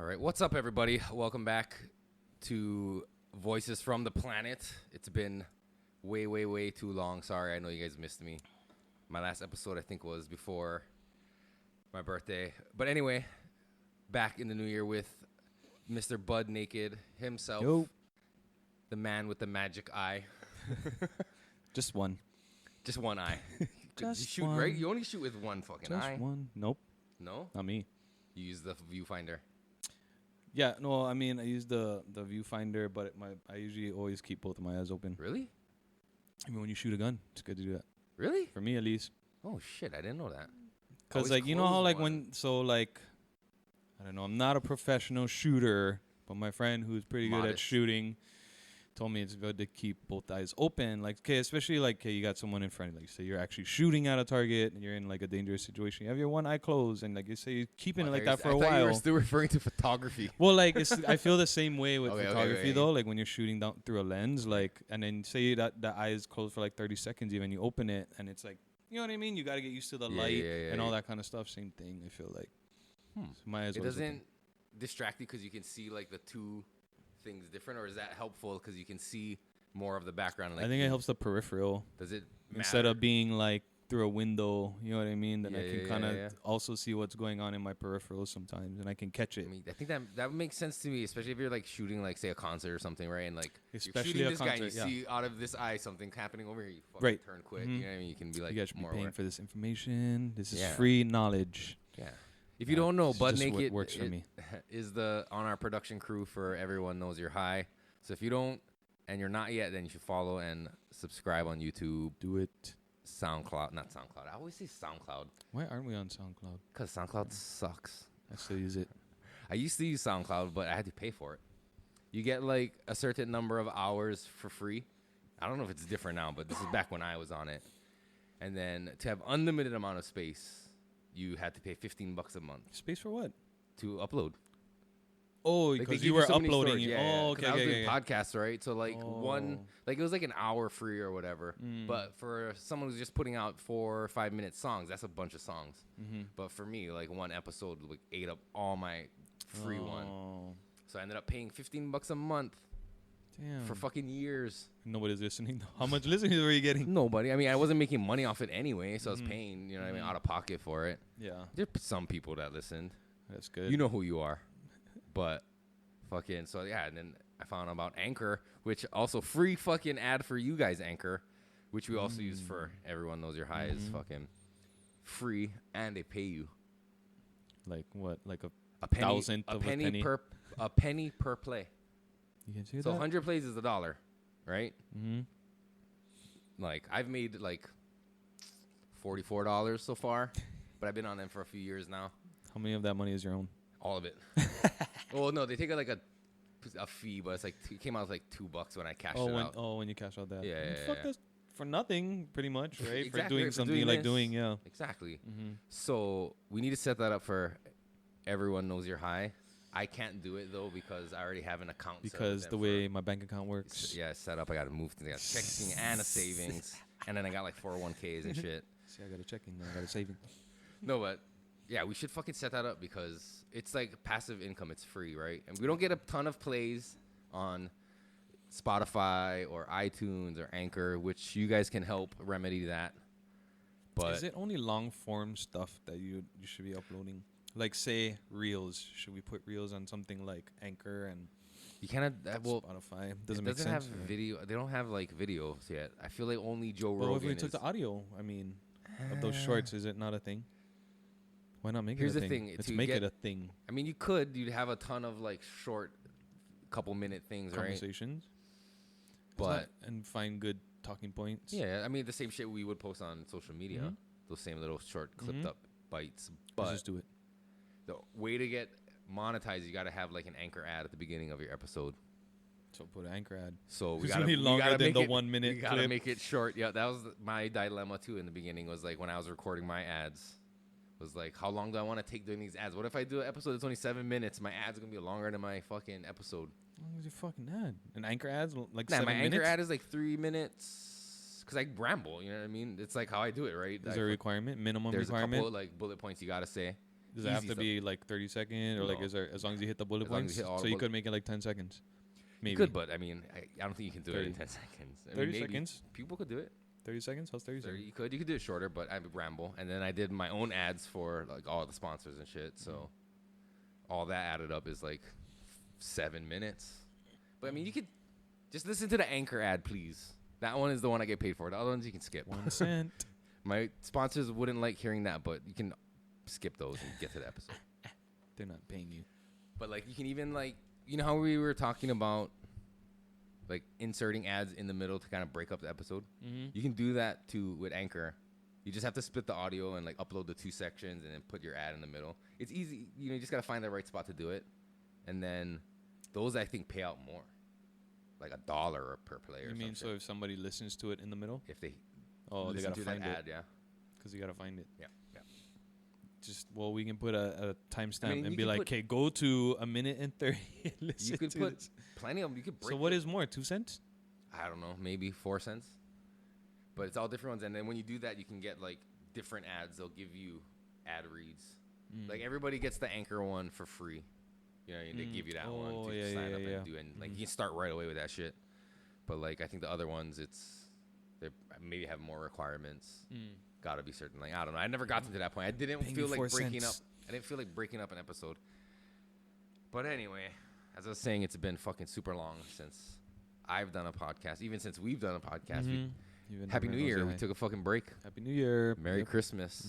All right, what's up, everybody? Welcome back to Voices from the Planet. It's been way too long. Sorry, I know you guys missed me. My last episode, I think, was before my birthday. But anyway, back in the new year with Mr. Bud Naked himself. Yo. The man with the magic eye. Just one. Just one eye. Just you shoot, one. right? You only shoot with one fucking Just eye. one. Nope. No? Not me. You use the viewfinder. Yeah, no, I mean, I use the viewfinder, but I usually always keep both of my eyes open. Really? I mean, when you shoot a gun, it's good to do that. Really? For me, at least. Oh, shit. I didn't know that. Because, Always like, you know how, close like, one. I don't know, I'm not a professional shooter, but my friend who's pretty good at Modest. shooting told me it's good to keep both eyes open. Like, okay, especially, like, okay, you got someone in front of you. Like, say you're actually shooting at a target and you're in, like, a dangerous situation. You have your one eye closed and, like, you say you're keeping it like that for a I thought while. you were still referring to photography. Well, like, I feel the same way with Okay, photography, okay. though. Like, when you're shooting down through a lens, like, and then say that the eye is closed for, like, 30 seconds even, you open it, and it's like, you know what I mean? You got to get used to the light and all that kind of stuff. Same thing, I feel like. So my eyes It always doesn't open. distract you because you can see, like, the two things different, or is that helpful because you can see more of the background? Like, I think it helps the peripheral. Does it Instead matter? of being, like, through a window, you know what I mean? Then I Yeah, can yeah, kind of yeah. also see what's going on in my peripherals sometimes, and I can catch it. I mean, I think that makes sense to me, especially if you're, like, shooting, like, say, a concert or something, right? And, like, Especially you're shooting a this guy and you concert, yeah. see out of this eye something happening over here, you fucking Right. turn quick. Mhm. You know what I mean? You can be, like, You guys should be more paying aware. for this information. This is Yeah. free knowledge. Yeah. If you don't know, It's Bud just what Naked works for me. is on our production crew for Everyone Knows You're High. So if you don't, and you're not yet, then you should follow and subscribe on YouTube, Do it. SoundCloud, not SoundCloud. I always say SoundCloud Why aren't we on SoundCloud? because SoundCloud sucks. I still use it. I used to use SoundCloud, but I had to pay for it. You get like a certain number of hours for free. I don't know if it's different now, but this is back when I was on it. And then to have unlimited amount of space, you had to pay $15 a month Space for what? to upload. Oh, Like, they because give you were so many uploading storage. it. Yeah, Oh, 'cause okay, I was okay, doing okay. podcasts, right? So like Oh. it was like an hour free or whatever. Mm. But for someone who's just putting out 4 or 5 minute songs, that's a bunch of songs. Mm-hmm. But for me, like one episode like ate up all my free one. Oh, So I ended up paying $15 a month damn. for fucking years. Nobody's listening. How much listeners were you getting? Nobody. I mean, I wasn't making money off it anyway, so I was Mhm. paying, you know what I mean, Mhm. out of pocket for it. Yeah, There's some people that listened. that's good. You know who you are. But fucking, so yeah, and then I found out about Anchor, which also free fucking ad for you guys, Anchor, which we also use for Everyone Knows You're High, is Mhm. fucking free, and they pay you Like what? Like a penny, thousandth of a penny? a penny per play. You can see So that? 100 plays is $1, right? Mm-hmm. Like I've made like $44 so far, but I've been on them for a few years now. How many of that money is your own? All of it. Well, no, they take like a fee, but it's like it came out like $2 when I cashed it out. When you cash out that. Yeah, yeah, Fuck yeah. this for nothing, pretty much, right? Exactly, For doing right, for something doing you like this. doing, yeah. Exactly. Mm-hmm. So we need to set that up for Everyone Knows You're High. I can't do it though because I already have an account. set up with Because them the for- way my bank account works. yeah, it's set up. I got to move things. I got checking and a savings, and then I got like 401ks and shit. See, I got a checking, then I got a saving. No, but yeah, we should fucking set that up because it's like passive income. It's free, right? And we don't get a ton of plays on Spotify or iTunes or Anchor, which you guys can help remedy that. But Is it only long form stuff that you should be uploading? Like, say, Reels. Should we put Reels on something like Anchor and you cannot. Well, Spotify? it Doesn't make doesn't sense. have or- video. They don't have like videos yet. I feel like only Joe But what if Rogan we took is. the audio? I mean, of those shorts, is it not a thing? Why not make Here's it a the thing? thing, Let's to make get- it a thing. I mean, you could. You'd have a ton of like short, couple minute things, right? Conversations. But And find good talking points. yeah, I mean, the same shit we would post on social media. Mhm. Those same little short, clipped Mhm. up bites. Let's But just do it. the way to get monetized, you got to have like an anchor ad at the beginning of your episode. So put an Anchor ad. So we It's got gonna be longer than make the it, 1 minute We got to clip. make it short. Yeah, that was my dilemma too in the beginning. Was like when I was recording my ads, was like, how long do I want to take doing these ads? What if I do an episode that's only 7 minutes? My ad's gonna be longer than my fucking episode. How long is your fucking ad? An Anchor ad's like Nah, 7 my minutes? anchor ad is like 3 minutes because I ramble. You know what I mean? It's like how I do it, right? Is there a requirement? Minimum There's requirement? a couple like bullet points you gotta say, Does it have to be like 30 seconds or like is there as long as you hit the bullet points? So you could make it like 10 seconds. Maybe. You could, but I mean, I don't think you can do it in 10 seconds. 30 seconds? People could do it. 30 seconds? How's 30 seconds? You could do it shorter, but I would ramble. And then I did my own ads for like all the sponsors and shit. So all that added up is like 7 minutes. But I mean, you could just listen to the Anchor ad, please. That one is the one I get paid for. The other ones you can skip. 1 cent. My sponsors wouldn't like hearing that, but you can skip those and get to the episode. They're not paying you. But like, you can even like, you know how we were talking about like inserting ads in the middle to kind of break up the episode? Mm-hmm. You can do that too with Anchor. You just have to split the audio and like upload the 2 sections and then put your ad in the middle. It's easy. You just got to find the right spot to do it. And then those, I think, pay out more. Like $1 per player. You mean so if somebody listens to it in the middle? If they they got to find ad, yeah. Because you got to find it. Yeah. Just, we can put a timestamp and be like, okay, go to 1:30 and listen you could to put this. plenty of them. You could break So what is more, 2 cents? I don't know, maybe 4 cents. But it's all different ones. And then when you do that, you can get like different ads. They'll give you ad reads. Like everybody gets the Anchor one for free. You know, they give you that one to sign up and do. And like you can start right away with that shit. But like I think the other ones, they maybe have more requirements. Got to be certain. Like I don't know. I never got to that point. I didn't feel like breaking up. I didn't feel like breaking up an episode. But anyway, as I was saying, it's been fucking super long since I've done a podcast. Even since we've done a podcast. Happy New Year. We took a fucking break. Happy New Year. Merry Christmas.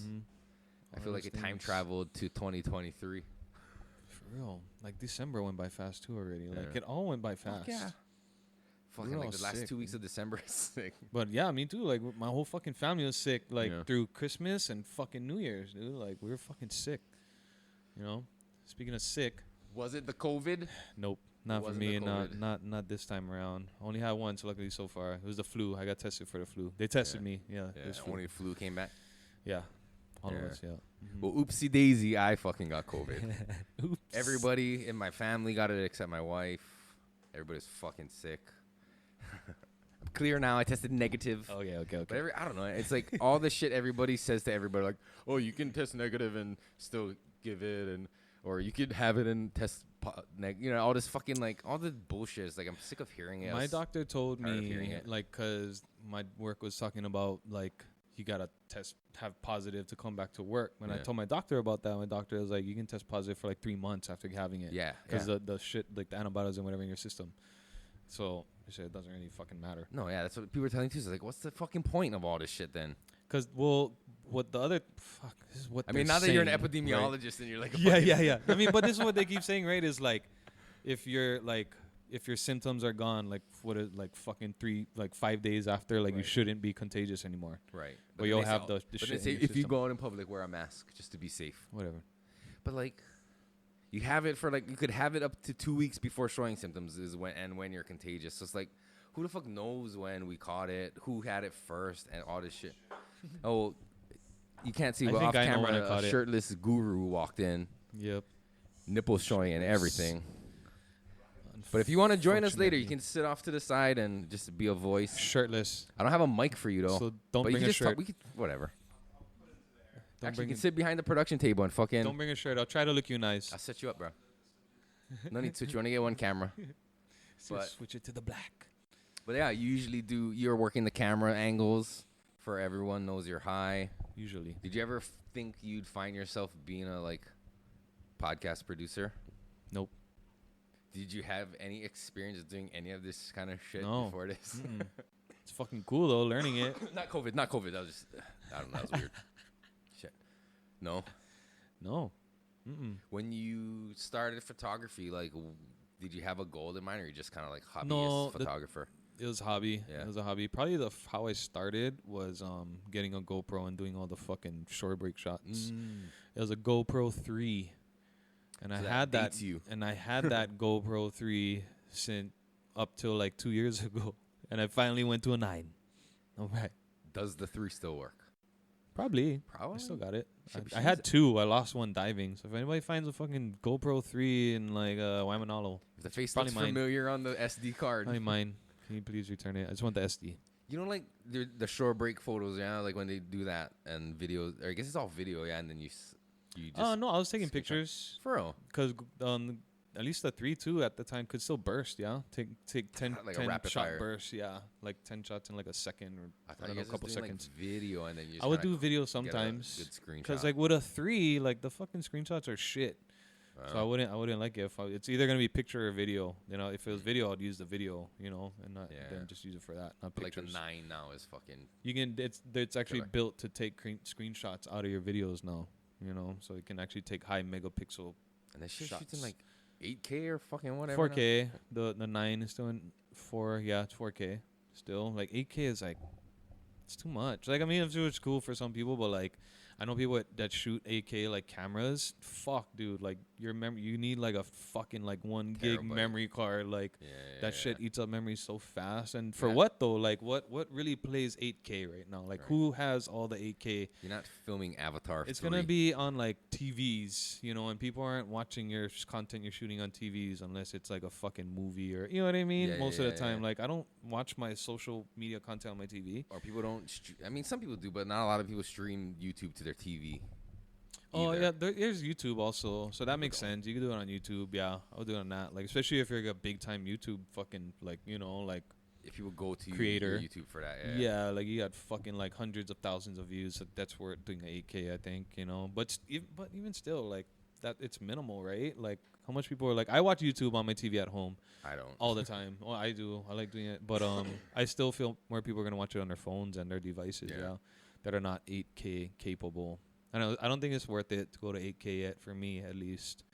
I feel like it time traveled to 2023. For real. Like December went by fast too already. Like it all went by fast. Yeah. Fucking like the last 2 weeks of December is sick. But yeah, me too. Like my whole fucking family was sick. Like through Christmas and fucking New Year's, dude. Like we were fucking sick. You know. Speaking of sick. Was it the COVID? Nope. Not for me. Not this time around. Only had once, luckily so far. It was the flu. I got tested for the flu. They tested me. Yeah. It was only flu came back. Yeah. All of us. Yeah. Well, oopsie daisy, I fucking got COVID. Oops. Everybody in my family got it except my wife. Everybody's fucking sick. I'm clear now. I tested negative. Oh, yeah, okay. But I don't know. It's like all the shit everybody says to everybody, like, oh, you can test negative and still give it, or you could have it and test all this fucking, like, all the bullshit. It's like, I'm sick of hearing it. My doctor told me, like, because my work was talking about, like, you got to have positive to come back to work. When I told my doctor about that, my doctor was like, you can test positive for like 3 months after having it. Yeah. Because the shit, like the antibiotics and whatever in your system. So I said, it doesn't really fucking matter. No, yeah, that's what people are telling too. It's like, what's the fucking point of all this shit then? Because, what the other, this is what I mean, now that you're an epidemiologist and you're like, yeah. I mean, but this is what they keep saying, right? Is like, if your symptoms are gone, like fucking 5 days after, like you shouldn't be contagious anymore. Right. But you'll have the shit. But they say if you go out in public, wear a mask just to be safe. Whatever. But like, you have it for like, you could have it up to 2 weeks before showing symptoms when you're contagious. So it's like, who the fuck knows when we caught it, who had it first, and all this shit. Oh, you can't see, but off camera, a shirtless guru walked in. Yep. Nipples showing and everything. But if you want to join us later, you can sit off to the side and just be a voice. Shirtless. I don't have a mic for you, though. So don't bring a shirt. Whatever. Actually, you can sit behind the production table and fucking... Don't bring a shirt. I'll try to look you nice. I'll set you up, bro. No need to switch. You only get one camera. But switch it to the black. But yeah, you usually you're working the camera angles for everyone knows you're high. Usually. Did you ever think you'd find yourself being a, like, podcast producer? Nope. Did you have any experience doing any of this kind of shit before this? It's fucking cool, though, learning it. Not COVID. That was just, I don't know, that was weird. Shit. No? No. When you started photography, like, did you have a goal in mind, or you just kind of like hobbyist photographer? It was a hobby. Yeah. It was a hobby. Probably how I started was getting a GoPro and doing all the fucking shore break shots. It was a GoPro 3. And so I had that, and I had that GoPro 3 since up till like 2 years ago, and I finally went to a 9. All right. Does the 3 still work? Probably. I still got it. I had 2. I lost one diving. So if anybody finds a fucking GoPro 3 in like Waipahu, if the face looks familiar on the SD card, probably mine. Can you please return it? I just want the SD. You know, like the shore break photos, yeah, like when they do that and videos. Or I guess it's all video, yeah, and then you. You just no, I was taking pictures. For real? Because at least the 3.2 at the time could still burst, yeah? Take 10, like 10 a rapid shot fire bursts, yeah. Like 10 shots in like a second or I don't know, a couple seconds. Like video and then you I would do video sometimes. Good screenshot. Because like with a 3, like the fucking screenshots are shit. So I wouldn't like it. It's either gonna be picture or video. You know, if it was video, I'd use the video. You know, and not then just use it for that. Not pictures. Like the 9 now is fucking. You can. It's actually built to take screenshots out of your videos now. You know, so it can actually take high megapixel. And that shit shoots in like 8K or fucking whatever. 4K. Now. The 9 is still in 4. Yeah, it's 4K still. Like 8K is like, it's too much. Like I mean, it's cool for some people, but like. I know people that shoot 8K like cameras. Fuck, dude. Like your memory, you need like a fucking like 1 gig memory card. Like that shit eats up memory so fast. And for what though? Like what really plays 8K right now? Like who has all the 8K? You're not filming Avatar. It's gonna be on like TVs, you know, and people aren't watching your content you're shooting on TVs unless it's like a fucking movie or you know what I mean. Most of the time, like I don't watch my social media content on my TV. Or people don't. I mean, some people do, but not a lot of people stream YouTube to their TV. Oh yeah, there's YouTube also, so that makes sense. You can do it on YouTube. Yeah, I'll do it on that. Like especially if you're like a big time YouTube fucking like you know like if people go to creator YouTube for that. Yeah, like you got fucking like hundreds of thousands of views. So that's worth doing an 8K, I think. You know, but even still, like that, it's minimal, right? Like how much people are like, I watch YouTube on my TV at home. I don't all the time. Well, I do. I like doing it, but I still feel more people are gonna watch it on their phones and their devices. Yeah, that are not 8K capable. I don't think it's worth it to go to 8K yet for me, at least.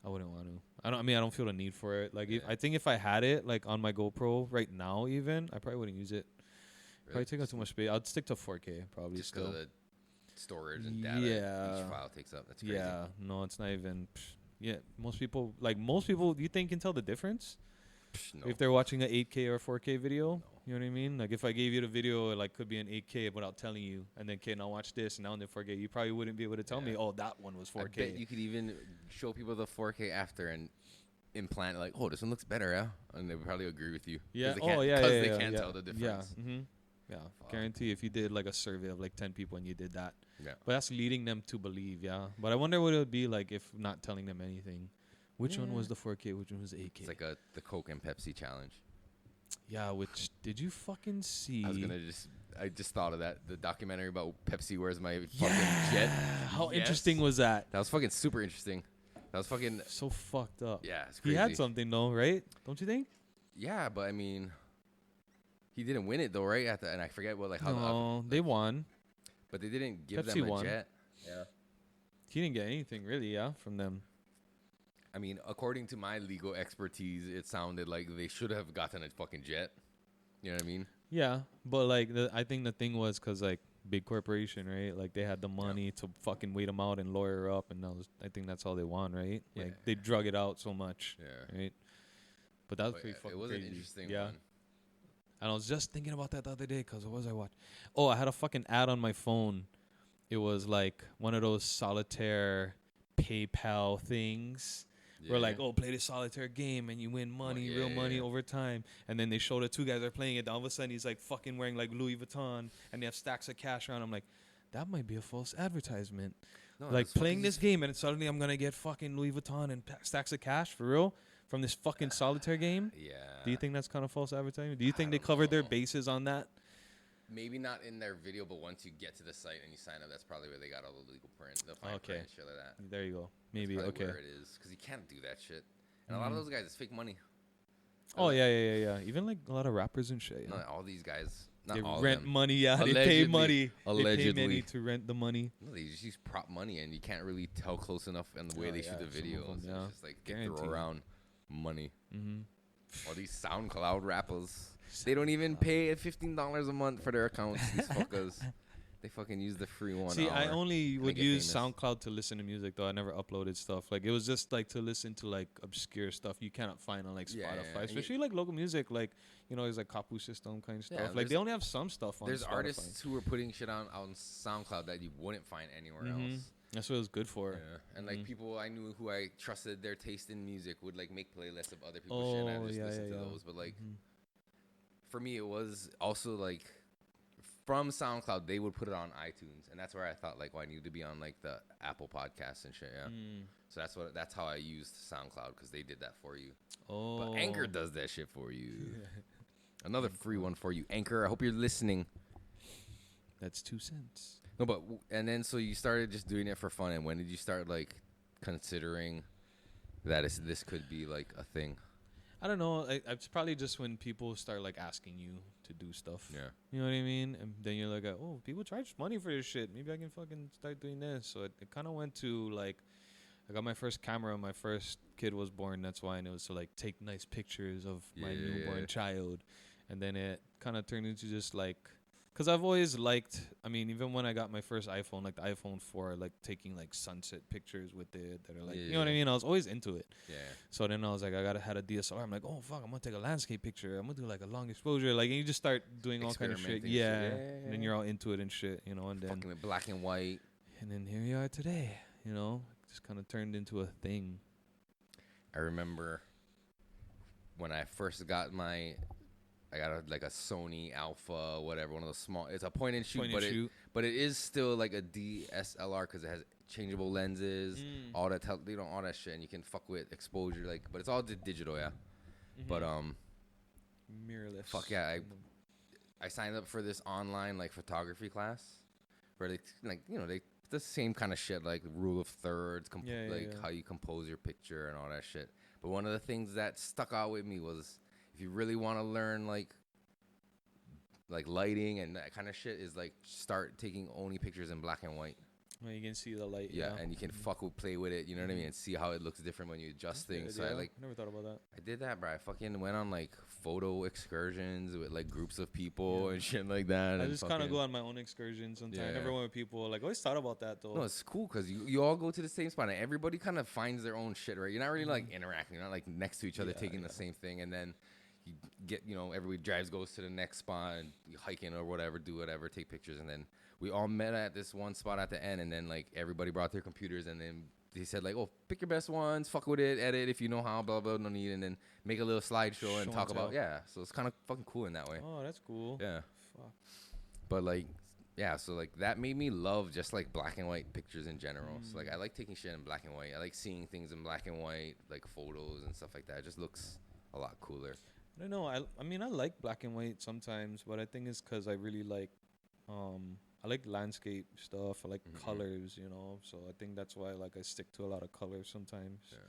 I wouldn't want to. I don't feel the need for it. Like, I think if I had it, like, on my GoPro right now even, I probably wouldn't use it. Really? Probably take up too much space. I'd stick to 4K, probably. Just still. The storage and data each file takes up. That's crazy. Yeah. No, it's not even... most people, do you think can tell the difference? No. If they're watching an 8K or 4K video? No. You know what I mean? Like, if I gave you the video, it, like, could be an 8K without telling you, and then, okay, now watch this, and now in the 4K, you probably wouldn't be able to tell me, oh, that one was 4K. I bet you could even show people the 4K after and implant, like, oh, this one looks better, yeah? And they would probably agree with you. Yeah. Because they can't tell the difference. Yeah. Mm-hmm. Yeah. Guarantee if you did, like, a survey of, like, 10 people and you did that. Yeah. But that's leading them to believe, yeah? But I wonder what it would be like if not telling them anything. Which one was the 4K? Which one was 8K? It's like the Coke and Pepsi challenge. Yeah, which did you fucking see? I just thought of that. The documentary about Pepsi, Where's My Fucking Jet? How interesting was that? That was fucking super interesting. That was fucking... So fucked up. Yeah, it's crazy. He had something though, right? Don't you think? Yeah, but I mean... He didn't win it though, right? And I forget what, like... how. No, they won. But they didn't give Pepsi them a won. jet. Yeah. He didn't get anything really, yeah, from them. I mean, according to my legal expertise, it sounded like they should have gotten a fucking jet. You know what I mean? Yeah, but like I think the thing was because like big corporation, right? Like they had the money to fucking wait them out and lawyer up, and I think that's all they want, right? Yeah. Like they drug it out so much, yeah, right? But that was pretty fucking crazy. It was crazy. An interesting one. And I was just thinking about that the other day because what was I watching? Oh, I had a fucking ad on my phone. It was like one of those solitaire PayPal things. Yeah. We're like, oh, play this solitaire game and you win money, real money over time. And then they show the two guys are playing it. All of a sudden, he's like fucking wearing like Louis Vuitton and they have stacks of cash around. I'm like, that might be a false advertisement. No, like playing this game and suddenly I'm going to get fucking Louis Vuitton and stacks of cash for real from this fucking solitaire game. Yeah. Do you think that's kind of false advertising? Do you think they covered their bases on that? Maybe not in their video, but once you get to the site and you sign up, that's probably where they got all the legal print. The fine print and shit like that. There you go. Maybe, that's okay. Where it is, because you can't do that shit. And a lot of those guys, it's fake money. Oh, yeah. Even like a lot of rappers and shit. No, all these guys, not they all rent of them. money, yeah. They pay money. Allegedly. They pay money to rent the money. No, they just use prop money, and you can't really tell close enough in the way they shoot the videos. It's just like they throw around money. All these SoundCloud rappers. They don't even pay $15 a month for their accounts, these fuckers. They fucking use the free one. See, I only would use SoundCloud to listen to music, though. I never uploaded stuff. Like, it was just, like, to listen to, like, obscure stuff you cannot find on, like, Spotify. Especially, like, local music. Like, you know, there's, like, Kapu System kind of stuff. Like, they only have some stuff on Spotify. There's artists who are putting shit on SoundCloud that you wouldn't find anywhere else. That's what it was good for. Yeah. And, like, people I knew who I trusted their taste in music would, like, make playlists of other people's shit, and I would just listen to those. But, like... For me, it was also like from SoundCloud, they would put it on iTunes, and that's where I thought like, I need to be on like the Apple Podcasts and shit. Yeah. So that's how I used SoundCloud because they did that for you. Oh. But Anchor does that shit for you. Another free one for you, Anchor. I hope you're listening. That's 2 cents. No, but and then so you started just doing it for fun, and when did you start like considering that this could be like a thing? I don't know. It's probably just when people start like asking you to do stuff. Yeah. You know what I mean? And then you're like, oh, people charge money for this shit. Maybe I can fucking start doing this. So it kind of went to like, I got my first camera. My first kid was born. That's why. And it was to like take nice pictures of my newborn child. And then it kind of turned into just like, because I've always liked, I mean, even when I got my first iPhone, like the iPhone 4, like taking like sunset pictures with it that are like, you know what I mean? I was always into it. Yeah. So then I was like, had a DSLR. I'm like, oh, fuck, I'm going to take a landscape picture. I'm going to do like a long exposure. Like, and you just start doing all kind of shit. Yeah. And then you're all into it and shit, you know, and then. Fucking with black and white. And then here you are today, you know, just kind of turned into a thing. I remember when I first got I got a Sony Alpha, whatever, one of those small. It's a point and shoot, but it is still like a DSLR because it has changeable lenses, all that all that shit, and you can fuck with exposure, like. But it's all digital, yeah. But mirrorless. Fuck yeah, I signed up for this online like photography class, where they like they the same kind of shit like rule of thirds, how you compose your picture and all that shit. But one of the things that stuck out with me was, if you really want to learn like lighting and that kind of shit, is like start taking only pictures in black and white. Well, you can see the light. Yeah, and you can play with it. You know what I mean? And see how it looks different when you adjust things. So I never thought about that. I did that, bro. I fucking went on like photo excursions with like groups of people and shit like that. I just kind of go on my own excursions sometimes. I never went with people. Like, I always thought about that though. No, it's cool because you all go to the same spot and everybody kind of finds their own shit, right? You're not really like interacting. You're not like next to each other taking the same thing, and then you get, everybody goes to the next spot and you hike in or whatever, do whatever, take pictures, and then we all met at this one spot at the end, and then like everybody brought their computers, and then they said like, oh, pick your best ones, fuck with it, edit if you know how, blah blah, no need, and then make a little slideshow and talk about so it's kind of fucking cool in that way. Oh, that's cool. Yeah. Fuck. But like, so like that made me love just like black and white pictures in general. So like I like taking shit in black and white. I like seeing things in black and white, like photos and stuff like that. It just looks a lot cooler. I don't know. I mean, I like black and white sometimes, but I think it's because I really like, I like landscape stuff. I like colors, So I think that's why like I stick to a lot of colors sometimes. Yeah.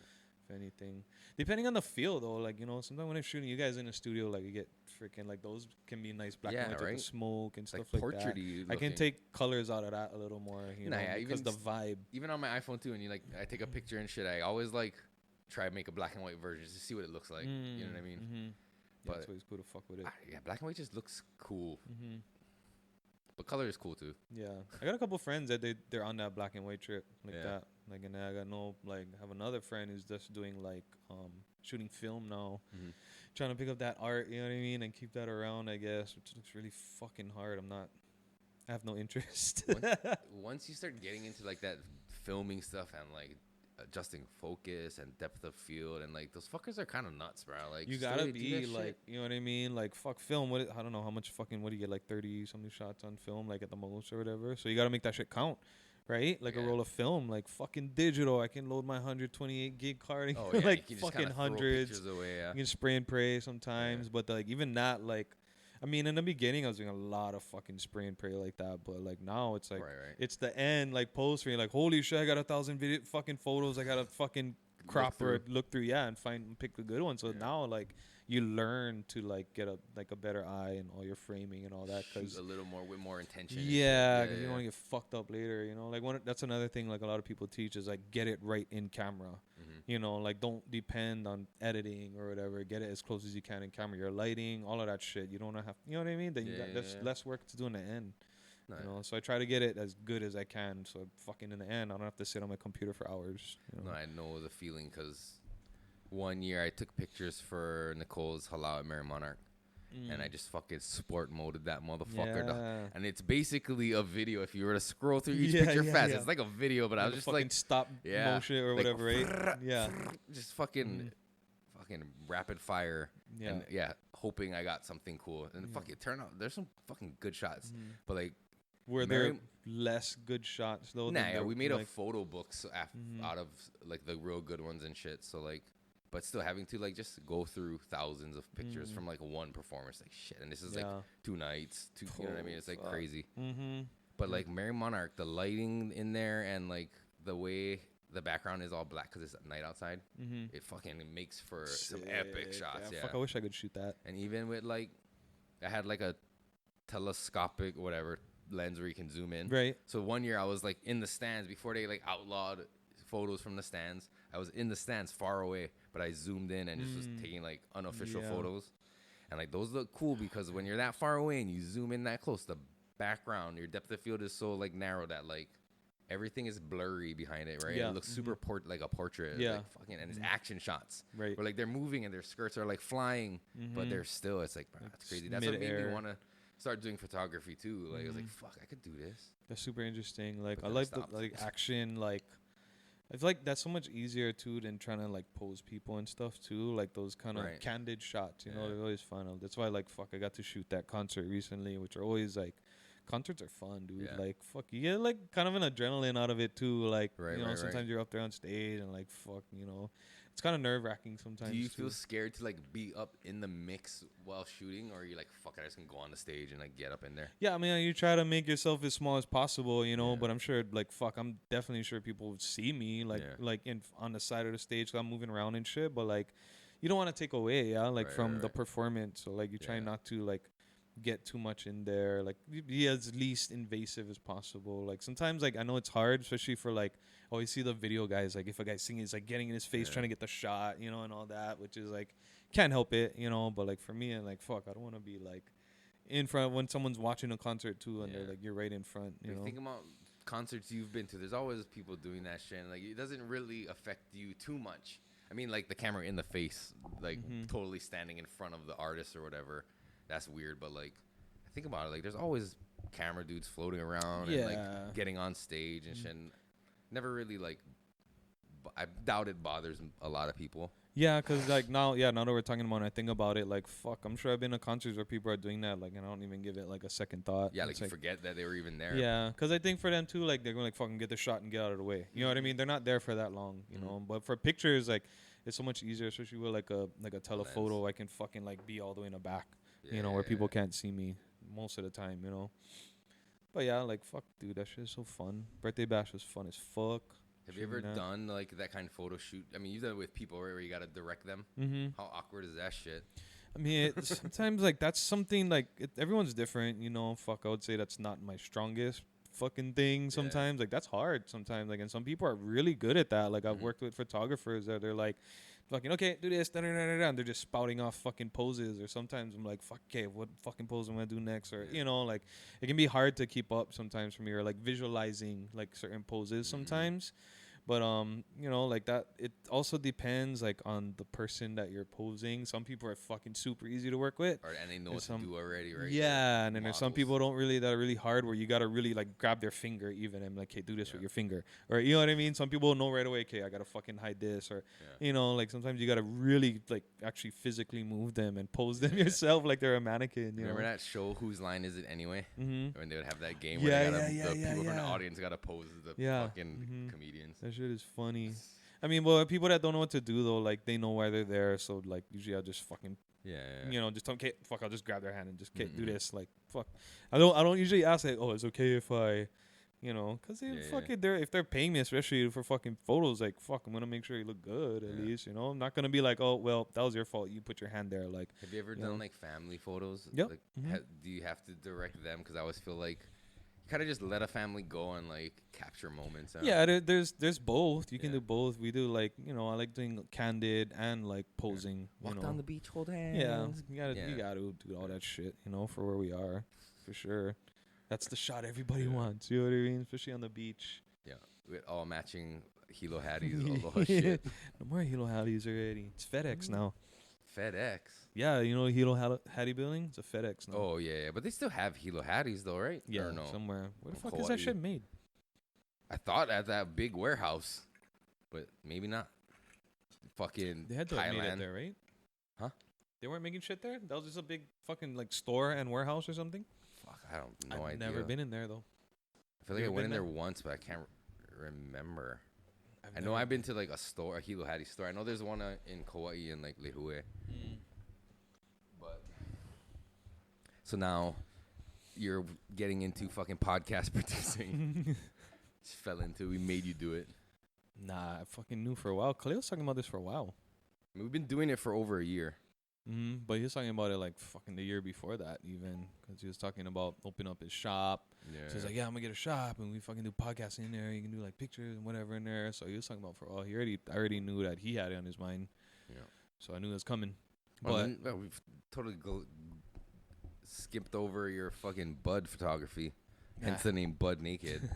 If anything, depending on the feel though, like sometimes when I'm shooting you guys in the studio, like you get freaking like those can be nice black and white, right? With the smoke and stuff like that. I can take colors out of that a little more, because the vibe. Even on my iPhone too, and I take a picture and shit. I always like try to make a black and white version just to see what it looks like. You know what I mean? But that's always cool to fuck with it. Black and white just looks cool. But color is cool too. Yeah, I got a couple friends that they're on that black and white trip like that. Like, and I have another friend who's just doing like shooting film now, trying to pick up that art. You know what I mean, and keep that around. I guess, which looks really fucking hard. I have no interest. Once you start getting into like that filming stuff and like adjusting focus and depth of field, and like those fuckers are kind of nuts, bro. Like, you gotta be like, you know what I mean? Like, fuck film. I don't know how much fucking, what do you get, like 30 something shots on film, like at the most or whatever. So you gotta make that shit count, right? Like a roll of film, like fucking digital. I can load my 128 gig card and like fucking hundreds. You can spray and pray sometimes, but like even that, like, I mean, in the beginning, I was doing a lot of fucking spray and pray like that, but like now it's like it's the end, like post where you're like, holy shit, I got 1,000 fucking photos, I got to fucking crop or look through, and pick the good ones. So now like you learn to like get a better eye and all your framing and all that, because a little more with more intention. Yeah, because you don't want to get fucked up later. Like that's another thing like a lot of people teach is like get it right in camera. Like don't depend on editing or whatever. Get it as close as you can in camera. Your lighting, all of that shit. You don't have, you know what I mean? Then that's less work to do in the end. So I try to get it as good as I can. So fucking in the end, I don't have to sit on my computer for hours. No, I know the feeling, because one year I took pictures for Nicole's Halal at Mary Monarch. And I just fucking sport moded that motherfucker. And it's basically a video. If you were to scroll through each picture fast, it's like a video, but I was just like stop motion or whatever, right? Just fucking fucking rapid fire. Yeah. And hoping I got something cool. And fuck it, turn out there's some fucking good shots. But like, were there less good shots though? Nah, we made a photo book out of like the real good ones and shit. So like, but still having to like just go through thousands of pictures from like one performance, like shit. And this is like 2 nights, you know what I mean? It's like crazy. But like Mary Monarch, the lighting in there and like the way the background is all black because it's at night outside, it fucking makes for some epic shots. Yeah, fuck, I wish I could shoot that. And even with like, I had like a telescopic whatever lens where you can zoom in. Right. So one year I was like in the stands before they like outlawed photos from the stands. I was in the stands far away, but I zoomed in and just was taking like unofficial photos. And like those look cool because when you're that far away and you zoom in that close, the background, your depth of field is so like narrow that like everything is blurry behind it, right? Yeah. It looks super like a portrait. Yeah. Like fucking, and it's action shots. Right. Where like they're moving and their skirts are like flying, but they're still, it's like, bro, that's crazy. That's what made me want to start doing photography too. Like I was like, fuck, I could do this. That's super interesting. Like I like the like action, like I feel like that's so much easier too than trying to like pose people and stuff too. Like those kind of candid shots, you know, they're always fun. That's why like fuck, I got to shoot that concert recently, which are always like, concerts are fun, dude. Yeah. Like fuck, you get like kind of an adrenaline out of it too. Like you know, sometimes you're up there on stage and like fuck, you know, it's kind of nerve wracking sometimes. Do you feel scared to like be up in the mix while shooting, or are you like fuck, I just can go on the stage and like get up in there? Yeah, I mean, you try to make yourself as small as possible, you know. But I'm sure, like fuck, I'm definitely sure people would see me like on the side of the stage, so I'm moving around and shit. But like, you don't want to take away, from the performance. So like, you try not to like get too much in there, like be as least invasive as possible. Like sometimes like I know it's hard, especially for like you see the video guys, like if a guy's singing, it's like getting in his face trying to get the shot, you know, and all that, which is like can't help it, you know. But like for me, and like fuck, I don't want to be like in front when someone's watching a concert too, and they're like you're right in front, you know. Think about concerts you've been to, there's always people doing that shit, and like it doesn't really affect you too much. I mean, like the camera in the face, like totally standing in front of the artist or whatever, that's weird. But like, think about it, like there's always camera dudes floating around and like getting on stage and shit. And never really like, I doubt it bothers a lot of people. Yeah, cause like now that we're talking about it, I think about it, like fuck, I'm sure I've been to concerts where people are doing that, like, and I don't even give it like a second thought. Yeah, like you forget that they were even there. Yeah, cause I think for them too, like they're gonna like fucking get the shot and get out of the way. You know what I mean? They're not there for that long, you know. But for pictures, like it's so much easier, especially with like a telephoto. I can fucking like be all the way in the back, you know, where people can't see me most of the time, you know. But yeah, like fuck, dude, that shit is so fun. Birthday bash was fun as fuck. Have you ever done like that kind of photo shoot? I mean, you've done it with people where you gotta direct them. How awkward is that shit? I mean, sometimes like that's something like everyone's different, you know. Fuck, I would say that's not my strongest fucking thing. Sometimes like that's hard. Sometimes like, and some people are really good at that. Like I've worked with photographers that they're like, fucking okay, do this, and they're just spouting off fucking poses. Or sometimes I'm like, fuck, okay, what fucking pose am I gonna do next? Or you know, like it can be hard to keep up sometimes for me, or like visualizing like certain poses sometimes. But you know, like that, it also depends like on the person that you're posing. Some people are fucking super easy to work with, and they know what to do already, right? Yeah, and then there's some people that are really hard, where you gotta really like grab their finger even and like, hey, do this with your finger, or you know what I mean. Some people know right away, okay, I gotta fucking hide this, or you know, like sometimes you gotta really like actually physically move them and pose them yourself like they're a mannequin. You Remember know? that show, Whose Line Is It Anyway? When they would have that game where the people from the audience gotta pose the fucking comedians. That shit is funny. I mean, well, people that don't know what to do though, like they know why they're there. So like usually I'll just fucking you know, just tell them, okay, fuck, I'll just grab their hand and just do this. Like fuck, I don't usually ask like, oh, it's okay if I, you know, because if they're paying me especially for fucking photos, like fuck, I'm gonna make sure you look good at least. You know, I'm not gonna be like, oh well, that was your fault, you put your hand there. Like, have you ever done like family photos? Yep. Like, do you have to direct them? Because I always feel like kind of just let a family go and like capture moments. Yeah, there's both. You can do both. We do like, you know, I like doing candid and like posing. Walk down the beach, hold hands. Yeah, you gotta do all that shit, you know, for where we are, for sure. That's the shot everybody wants. You know what I mean? Especially on the beach. Yeah, with all matching Hilo Hatties, all the shit. No more Hilo Hatties already. It's FedEx now. FedEx. Yeah, you know Hilo Hattie building? It's a FedEx now. Oh yeah, but they still have Hilo Hatties though, right? Yeah, or no? Somewhere. Where the fuck is that shit made? I thought at that big warehouse, but maybe not. fucking They had to have made it Thailand. there, right? Huh? They weren't making shit there? That was just a big fucking like store and warehouse or something? Fuck, I don't know. I've never been in there though. I feel like I went in there once, but I can't remember. I know I've been to like a store, a Hilo Hattie store. I know there's one in Kauai and like Lihue. But so now you're getting into fucking podcast producing. Just fell into. We made you do it. Nah, I fucking knew for a while. Khalil was talking about this for a while. I mean, we've been doing it for over a year. But he was talking about it like fucking the year before that, even because he was talking about opening up his shop. Yeah. So he's like, yeah, I'm gonna get a shop and we fucking do podcasting in there. You can do like pictures and whatever in there. So he was talking about for a while. I already knew that he had it on his mind. Yeah. So I knew it was coming. But we've totally skipped over your fucking bud photography. Hence the name Bud Naked.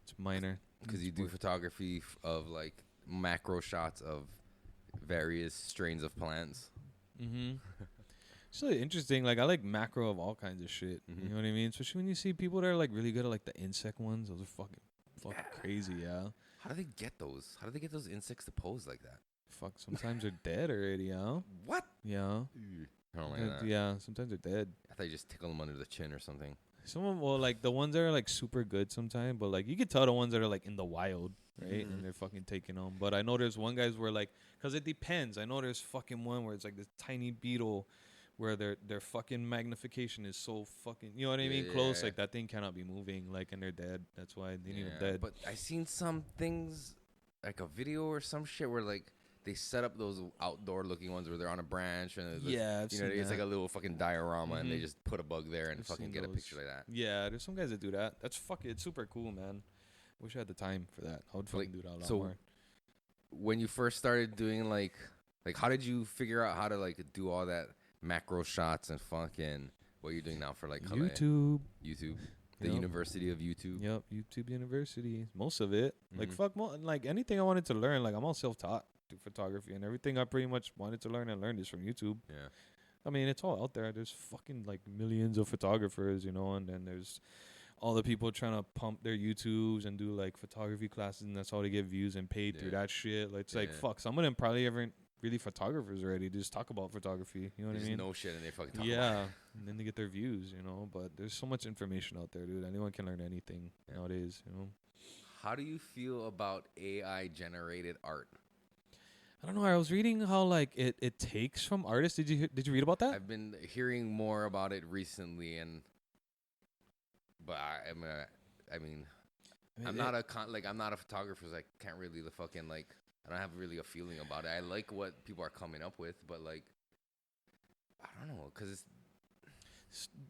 It's minor. Because you do photography of like macro shots of various strains of plants. It's really interesting. Like I like macro of all kinds of shit. You know what I mean? Especially when you see people that are like really good at like the insect ones. Those are fucking crazy. Yeah. How do they get those? How do they get those insects to pose like that? Fuck. Sometimes they're dead already. Yeah. What? Yeah. I don't like that. Yeah. Sometimes they're dead. I thought you just tickle them under the chin or something. Some of them, well, like the ones that are like super good sometimes, but like you could tell the ones that are like in the wild, right? And they're fucking taking them. But I know there's one guys where like, cause it depends. I know there's fucking one where it's like this tiny beetle, where their fucking magnification is so fucking, you know what I mean? Close, like that thing cannot be moving, like, and they're dead. That's why they need them dead. But I seen some things, like a video or some shit where like they set up those outdoor looking ones where they're on a branch and it's like a little fucking diorama and they just put a bug there and fucking get a picture like that. Yeah, there's some guys that do that. That's fucking, it's super cool, man. Wish I had the time for that. I would fucking do that a lot more. When you first started doing like how did you figure out how to like do all that macro shots and fucking what you're doing now for like YouTube, the University of YouTube? Yep, YouTube University. Most of it, like like anything I wanted to learn, like I'm all self-taught. Photography and everything I pretty much wanted to learn and learned is from YouTube. Yeah, I mean it's all out there. There's fucking like millions of photographers, you know, and then there's all the people trying to pump their YouTubes and do like photography classes, and that's how they get views and paid through that shit. Like it's like fuck, some of them probably aren't really photographers already. They just talk about photography. You know what I mean? No shit, and they fucking talk about it. And then they get their views, you know. But there's so much information out there, dude. Anyone can learn anything nowadays, you know. How do you feel about AI generated art? I don't know. I was reading how like it takes from artists. Did you read about that? I've been hearing more about it recently, but I'm not a photographer, so I can't really fucking like. I don't have really a feeling about it. I like what people are coming up with, but like, I don't know, cause it's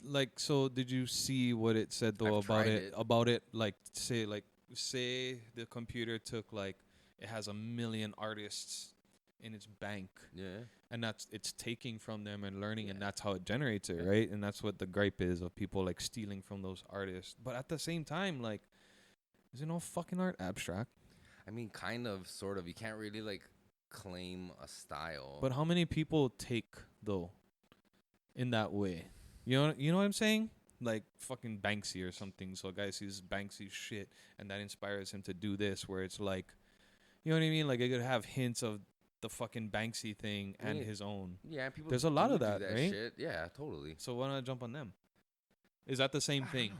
like. So did you see what it said though about it? About it, like say the computer took like it has 1 million artists in its bank, and it's taking from them and learning, and that's how it generates it, right? And that's what the gripe is of people like stealing from those artists. But at the same time, like, isn't all fucking art abstract? I mean, kind of, sort of. You can't really like claim a style. But how many people take though, in that way? You know what I'm saying? Like fucking Banksy or something. So a guy sees Banksy shit, and that inspires him to do this. Where it's like, you know what I mean? Like it could have hints of the fucking Banksy thing and his own. Yeah, people. There's a lot of that, right? Shit. Yeah, totally. So why not jump on them? Is that the same thing?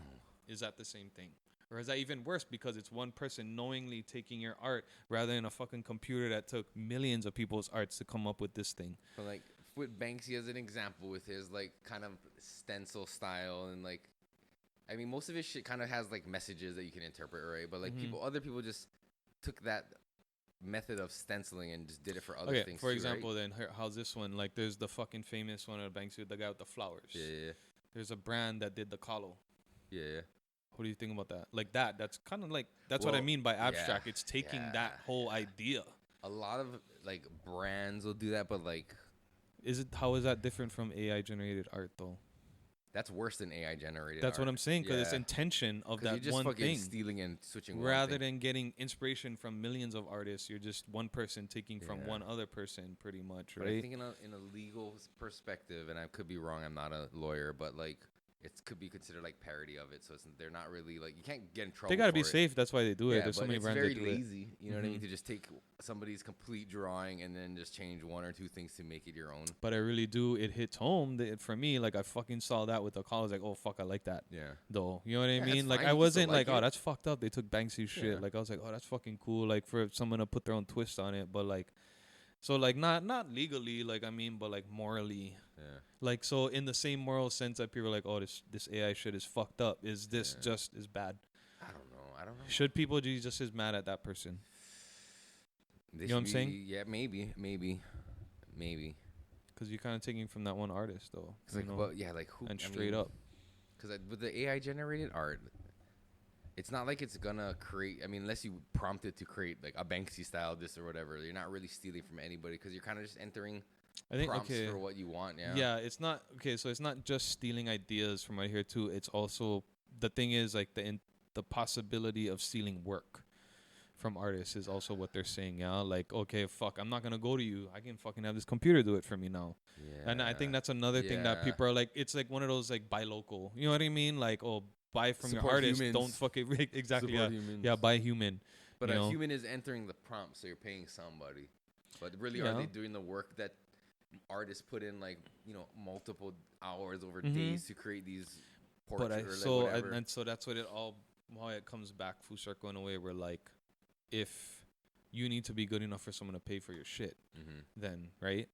Is that the same thing? Or is that even worse because it's one person knowingly taking your art rather than a fucking computer that took millions of people's arts to come up with this thing? But like with Banksy as an example, with his like kind of stencil style and like, I mean, most of his shit kind of has like messages that you can interpret, right? But like other people just took that method of stenciling and just did it for other things. For example, right? Then how's this one? Like, there's the fucking famous one of Banksy, the guy with the flowers. Yeah. There's a brand that did the Kalo. Yeah. What do you think about that? Like that's kind of like what I mean by abstract. It's taking that whole idea. A lot of like brands will do that, but like, how is that different from AI generated art though? That's worse than AI generated. That's what I'm saying, because it's intention of that just one fucking thing, stealing and switching. Rather than getting inspiration from millions of artists, you're just one person taking from one other person, pretty much, right? But I think in a legal perspective, and I could be wrong, I'm not a lawyer, but like it could be considered like parody of it. So they're not really like, you can't get in trouble. They gotta be for it. safe. That's why they do it. Yeah, There's so but many it's brands very that do lazy. it. You know what I mean? To just take somebody's complete drawing and then just change one or two things to make it your own. But I really do. It hits home for me. Like I fucking saw that with the call. I was like, oh fuck, I like that. Yeah. Though you know what I mean? Like fine. I You can wasn't still like, like oh, it. that's fucked up. They took Banksy shit. Yeah. Like I was like, oh, that's fucking cool. Like for someone to put their own twist on it, but like, so like not legally. Like I mean, but like morally. Yeah. Like so in the same moral sense that people are like, oh, this AI shit is fucked up. Is this just as bad? I don't know. Should people be just as mad at that person? They you know what I'm saying? Yeah, maybe. Because you're kind of taking from that one artist, though. Like, well, yeah, like who? And straight up. Because with the AI generated art, it's not like it's gonna create. I mean, unless you prompt it to create like a Banksy style this or whatever, you're not really stealing from anybody because you're kind of just entering prompts for what you want. Yeah. Yeah, it's not okay. So it's not just stealing ideas from right here too. It's also the thing is like the possibility of stealing work from artists is also what they're saying. Yeah, like okay, fuck, I'm not gonna go to you. I can fucking have this computer do it for me now. Yeah. And I think that's another thing that people are like. It's like one of those like buy local. You know what I mean? Like oh, buy from your artist. Humans. Don't fuck it. Exactly. Yeah, buy human. But a human is entering the prompt, so you're paying somebody. But really, are they doing the work that artists put in, like, you know, multiple hours over days to create these portraits? And so that's what why it comes back full circle in a way where like, if you need to be good enough for someone to pay for your shit, then right?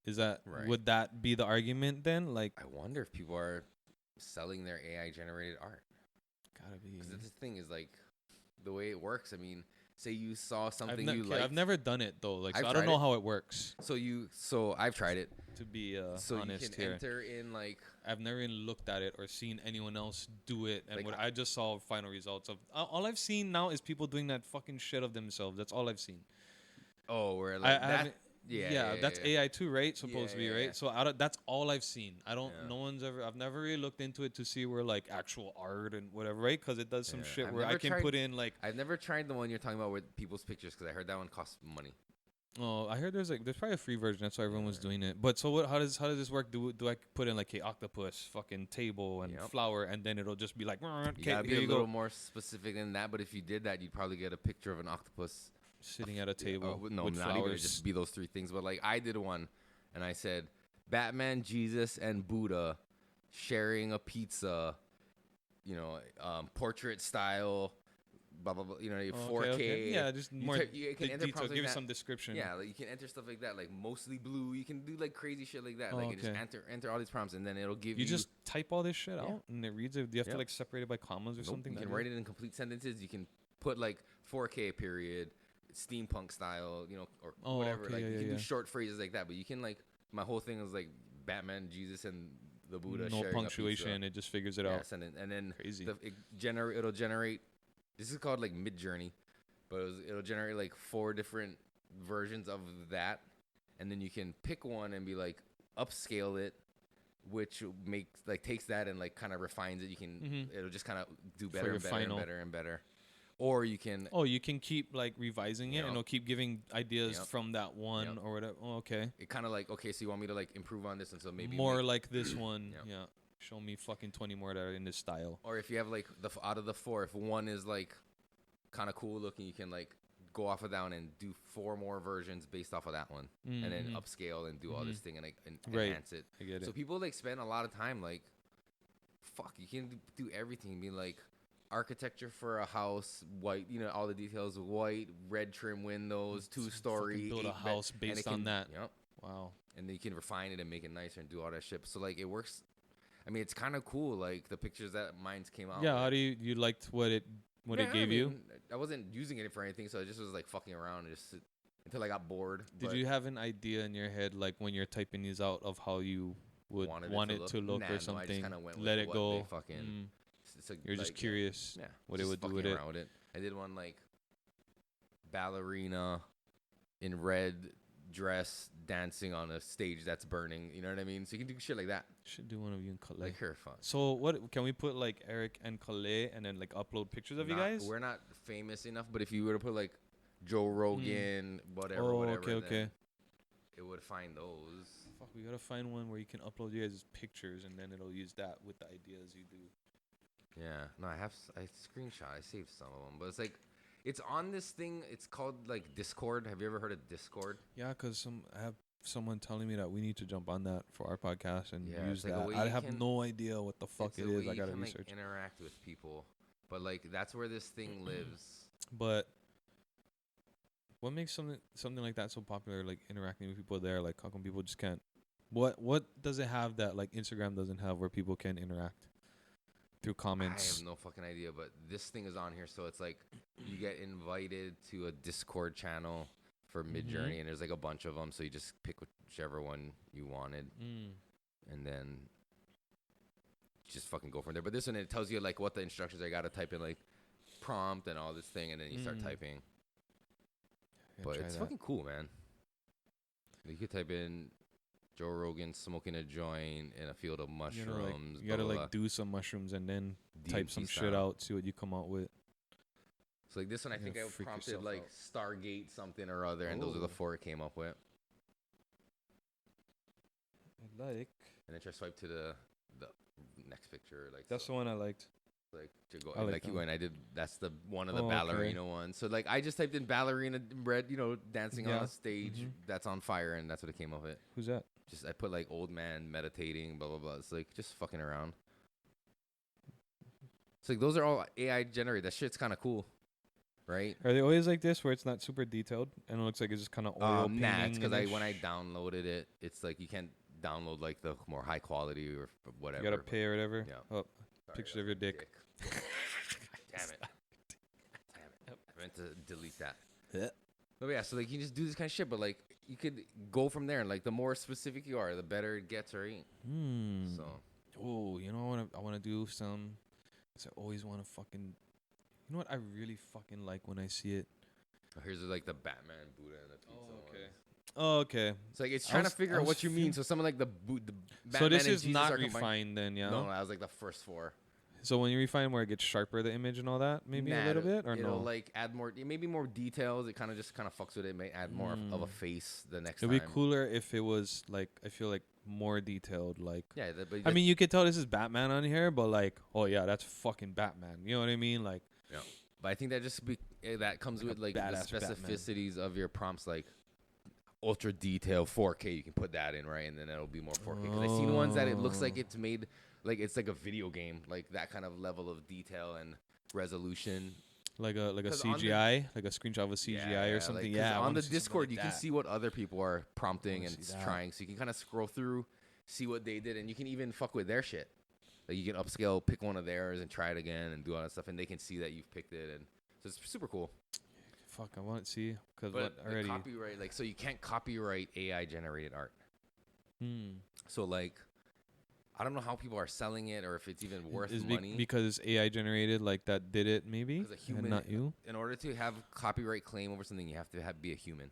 Would that be the argument then? Like, I wonder if people are selling their AI generated art. Gotta be. Because the thing is like the way it works. I mean, say you saw something you like. I've never done it though. Like, so I don't know how it works. So I've tried it. To be honest you can here. Enter in like. I've never even looked at it or seen anyone else do it, and like, I just saw final results of. All I've seen now is people doing that fucking shit of themselves. That's all I've seen. Oh, where like that. That's AI too, right? Supposed to be, right? So that's all I've seen. I don't. No one's ever. I've never really looked into it to see where like actual art and whatever, right? Because it does some shit where I can put in like. I've never tried the one you're talking about with people's pictures because I heard that one costs money. Oh, I heard there's probably a free version. That's why everyone was doing it. But so what? How does this work? Do I put in like a octopus, fucking table and flower, and then it'll just be like. You gotta be a little more specific than that. But if you did that, you'd probably get a picture of an octopus. Sitting at a table with not flowers. Even just be those three things, but like I did one, and I said Batman, Jesus, and Buddha sharing a pizza, you know, portrait style, blah blah blah. You know, 4K. Okay. Yeah, just more you can enter detail. Give some description. Yeah, like you can enter stuff like that, like mostly blue. You can do like crazy shit like that. Like just enter all these prompts, and then it'll give you. You just type all this shit out, and it reads it. Do you have to like separate it by commas or something? You can write it in complete sentences. You can put like 4K period. Steampunk style, you know, or whatever. Okay, like you can do short phrases like that, but you can like my whole thing was like Batman, Jesus, and the Buddha. No punctuation. It just figures it out. And then crazy. It'll generate. This is called like Mid Journey, but it'll generate like 4 different versions of that, and then you can pick one and be like upscale it, which takes that and like kind of refines it. You can it'll just kind of do better and better and better and better. Or you can. Oh, you can keep like revising it, and it'll keep giving ideas from that one or whatever. Oh, okay. It kind of like, okay, so you want me to like improve on this, and so maybe more like this one. Yeah. Show me fucking 20 more that are in this style. Or if you have like out of the 4, if one is like kind of cool looking, you can like go off of that one and do 4 more versions based off of that one, and then upscale and do all this thing and like enhance it. I get it. So people like spend a lot of time like, fuck, you can do everything. Be like. Architecture for a house, white, you know, all the details, white, red trim windows, 2-story. Build a house based on that. Yep. Wow. And then you can refine it and make it nicer and do all that shit. So like it works. I mean, it's kind of cool. Like the pictures that mine came out. Yeah. With. How do you liked what it gave you? I wasn't using it for anything, so I just was like fucking around until I got bored. Did you have an idea in your head, like when you're typing these out, of how you would want it to look or something? I just kind of went with let it go. You're just curious what it would do with it. I did one like ballerina in red dress dancing on a stage that's burning. You know what I mean? So you can do shit like that. Should do one of you and Calais. Like her fun. So what can we put like Eric and Calais and then like upload pictures of you guys? We're not famous enough, but if you were to put like Joe Rogan, whatever, okay. it would find those. Fuck, we gotta find one where you can upload your guys' pictures and then it'll use that with the ideas you do. Yeah. No, I screenshot. I saved some of them, but it's like, it's on this thing. It's called like Discord. Have you ever heard of Discord? Yeah, cause I have someone telling me that we need to jump on that for our podcast and use like that. I have no idea what the fuck it is. I gotta research. Like, interact with people, but like that's where this thing lives. But what makes something like that so popular? Like interacting with people there. Like how come people just can't? What does it have that like Instagram doesn't have where people can interact through comments? I have no fucking idea, but this thing is on here, so it's like you get invited to a Discord channel for Midjourney, and there's like a bunch of them, so you just pick whichever one you wanted, and then just fucking go from there. But this one, it tells you like what the instructions are. You gotta type in like prompt and all this thing, and then you start typing. But it's fucking cool, man. You could type in Joe Rogan smoking a joint in a field of mushrooms. You gotta like do some mushrooms and then type some shit out, see what you come out with. So like this one, I think I prompted like Stargate something or other, and those are the 4 it came up with. I like. And then just swipe to the next picture. Like that's the one I liked. Like to go like you and I did. That's the one of the ballerina ones. So like I just typed in ballerina red, dancing on a stage that's on fire, and that's what it came up with. Who's that? Just I put like old man meditating, blah blah blah. It's like just fucking around. It's like those are all AI generated. That shit's kind of cool, right? Are they always like this, where it's not super detailed and it looks like it's just kind of oil painting? Nah, it's because when I downloaded it, it's like you can't download like the more high quality or whatever. You gotta pay or whatever. Yeah. Oh, pictures of your dick. Damn it! I meant to delete that. Yeah. But yeah, so like you just do this kind of shit, but like you could go from there, and like the more specific you are, the better it gets, right? So. Oh, I want to do some. Cause I always want to fucking. You know what I really fucking like when I see it. Oh, here's like the Batman Buddha and the pizza. Oh, okay. Oh, okay. It's like it's trying to figure out what you mean. So something like the Batman. So this and is Jesus not are refined then, yeah. No, that was like the first 4. So when you refine where it gets sharper, the image and all that, maybe a little bit, or no? It'll like add more, maybe more details. It kind of fucks with it. It may add more of a face the next time. It'd be cooler if it was like, I feel like more detailed. Like, yeah, I mean, you could tell this is Batman on here, but like, oh yeah, that's fucking Batman. You know what I mean? Like, yeah. But I think that that comes with like the specificities of your prompts, like ultra detail 4K. You can put that in, right, and then it'll be more 4K. Because I've seen ones that it looks like it's made. Like it's like a video game, like that kind of level of detail and resolution. Like a CGI, like a screenshot of a CGI or something. Like, on the Discord, you can see what other people are prompting and trying. So you can kind of scroll through, see what they did, and you can even fuck with their shit. Like you can upscale, pick one of theirs, and try it again, and do all that stuff, and they can see that you've picked it, and so it's super cool. Fuck, I want to see because already copyright, like so you can't copyright AI generated art. So like. I don't know how people are selling it or if it's even worth money. Because it's AI generated, like that did it maybe, a human, and not you. In order to have copyright claim over something, you have to be a human.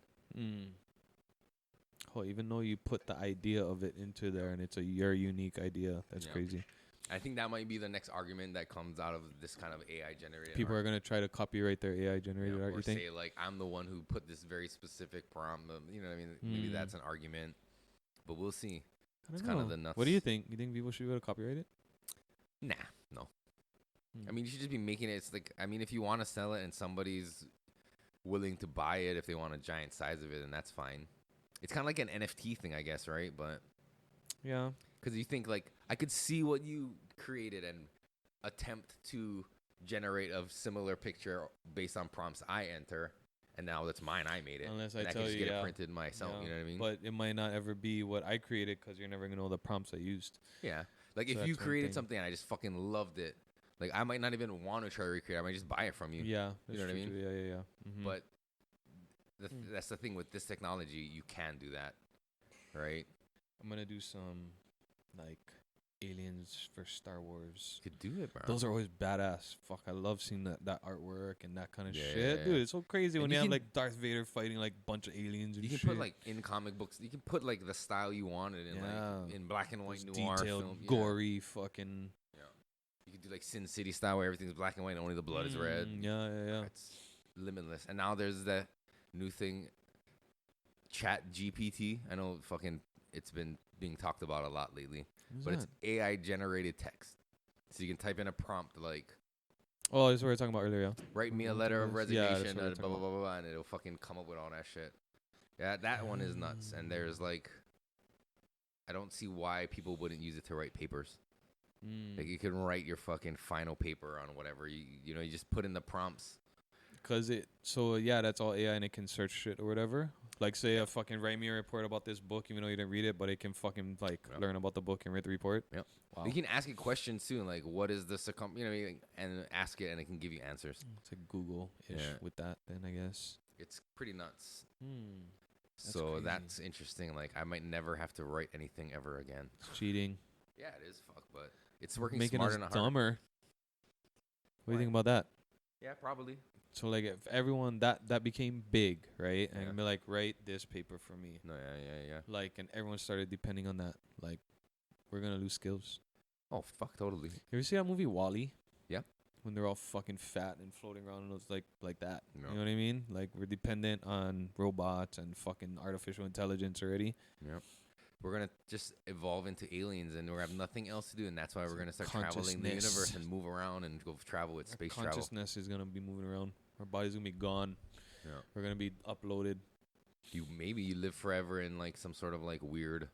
Oh, even though you put the idea of it into there and it's your unique idea, that's crazy. I think that might be the next argument that comes out of this kind of AI generated. People are gonna try to copyright their AI generated art. Or you think? say like I'm the one who put this very specific prompt. You know what I mean? Maybe that's an argument, but we'll see. It's kind of the nuts. What do you think? You think people should be able to copyright it? Nah, no. I mean, you should just be making it. It's like, I mean, if you want to sell it and somebody's willing to buy it, if they want a giant size of it, then that's fine. It's kind of like an NFT thing, I guess, right? But yeah, because you think like I could see what you created and attempt to generate a similar picture based on prompts I enter. And now that's mine. I made it. Unless and I tell can just you, get it printed myself. You know what I mean? But it might not ever be what I created because you're never gonna know the prompts I used. Yeah. Like if you created something and I just fucking loved it, like I might not even want to try to recreate. I might just buy it from you. Yeah. You know what I mean? Yeah. But that's the thing with this technology. You can do that, right? I'm gonna do some like aliens for Star Wars. You could do it, bro. Those are always badass. Fuck, I love seeing that artwork and that kind of shit. Yeah. Dude, it's so crazy when you have like Darth Vader fighting like bunch of aliens and you can put like in comic books, you can put like the style you wanted in like in black and white noir film. Gory fucking. Yeah. You could do like Sin City style where everything's black and white and only the blood is red. Yeah. It's limitless. And now there's that new thing, Chat GPT. I know fucking it's been being talked about a lot lately. What's It's AI generated text. So you can type in a prompt like, oh, that's what we were talking about earlier. write me a letter of resignation, blah, blah, blah, blah, blah, and it'll fucking come up with all that shit. Yeah, that one is nuts. And there's like, I don't see why people wouldn't use it to write papers. Like you can write your fucking final paper on whatever. You know, you just put in the prompts. That's all AI and it can search shit or whatever. Like say a fucking write me a report about this book even though you didn't read it, but it can fucking like learn about the book and write the report. Yep. Wow. You can ask it questions too, like what is the and ask it and it can give you answers. It's like Google-ish with that then, I guess. It's pretty nuts. That's that's interesting. Like I might never have to write anything ever again. It's cheating. Yeah, it is. Fuck, but it's working Making smarter us and dumber. What do you think about that? Yeah, probably. So like if everyone that became big, right? And be like, write this paper for me. No, yeah. Like, and everyone started depending on that. Like, we're gonna lose skills. Oh fuck, totally. You ever see that movie Wall-E? Yeah. When they're all fucking fat and floating around and it's like that. No. You know what I mean? Like we're dependent on robots and fucking artificial intelligence already. Yep. We're gonna just evolve into aliens, and we have nothing else to do, and that's why we're gonna start traveling the universe and move around and go travel with space travel. Consciousness is gonna be moving around. Our body's gonna be gone. Yeah. We're gonna be uploaded. Maybe you live forever in like some sort of like weird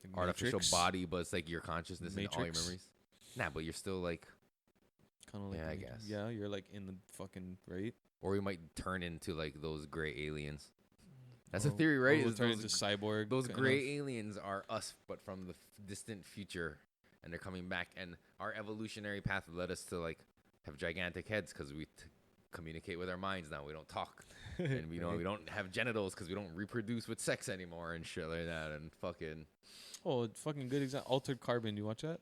Like artificial Matrix. body, but it's like your consciousness and all your Matrix. memories. Nah, but you're still like, Kind of like I guess. Yeah, you're like in the fucking right. or you might turn into like those gray aliens. That's a theory, right? We'll Is turn those into cyborg. Those kind gray of. aliens are us, but from the distant future, and they're coming back. And our evolutionary path led us to like have gigantic heads because we communicate with our minds now. We don't talk, and we don't have genitals because we don't reproduce with sex anymore and shit like that. And fucking fucking good example. Altered Carbon. You watch that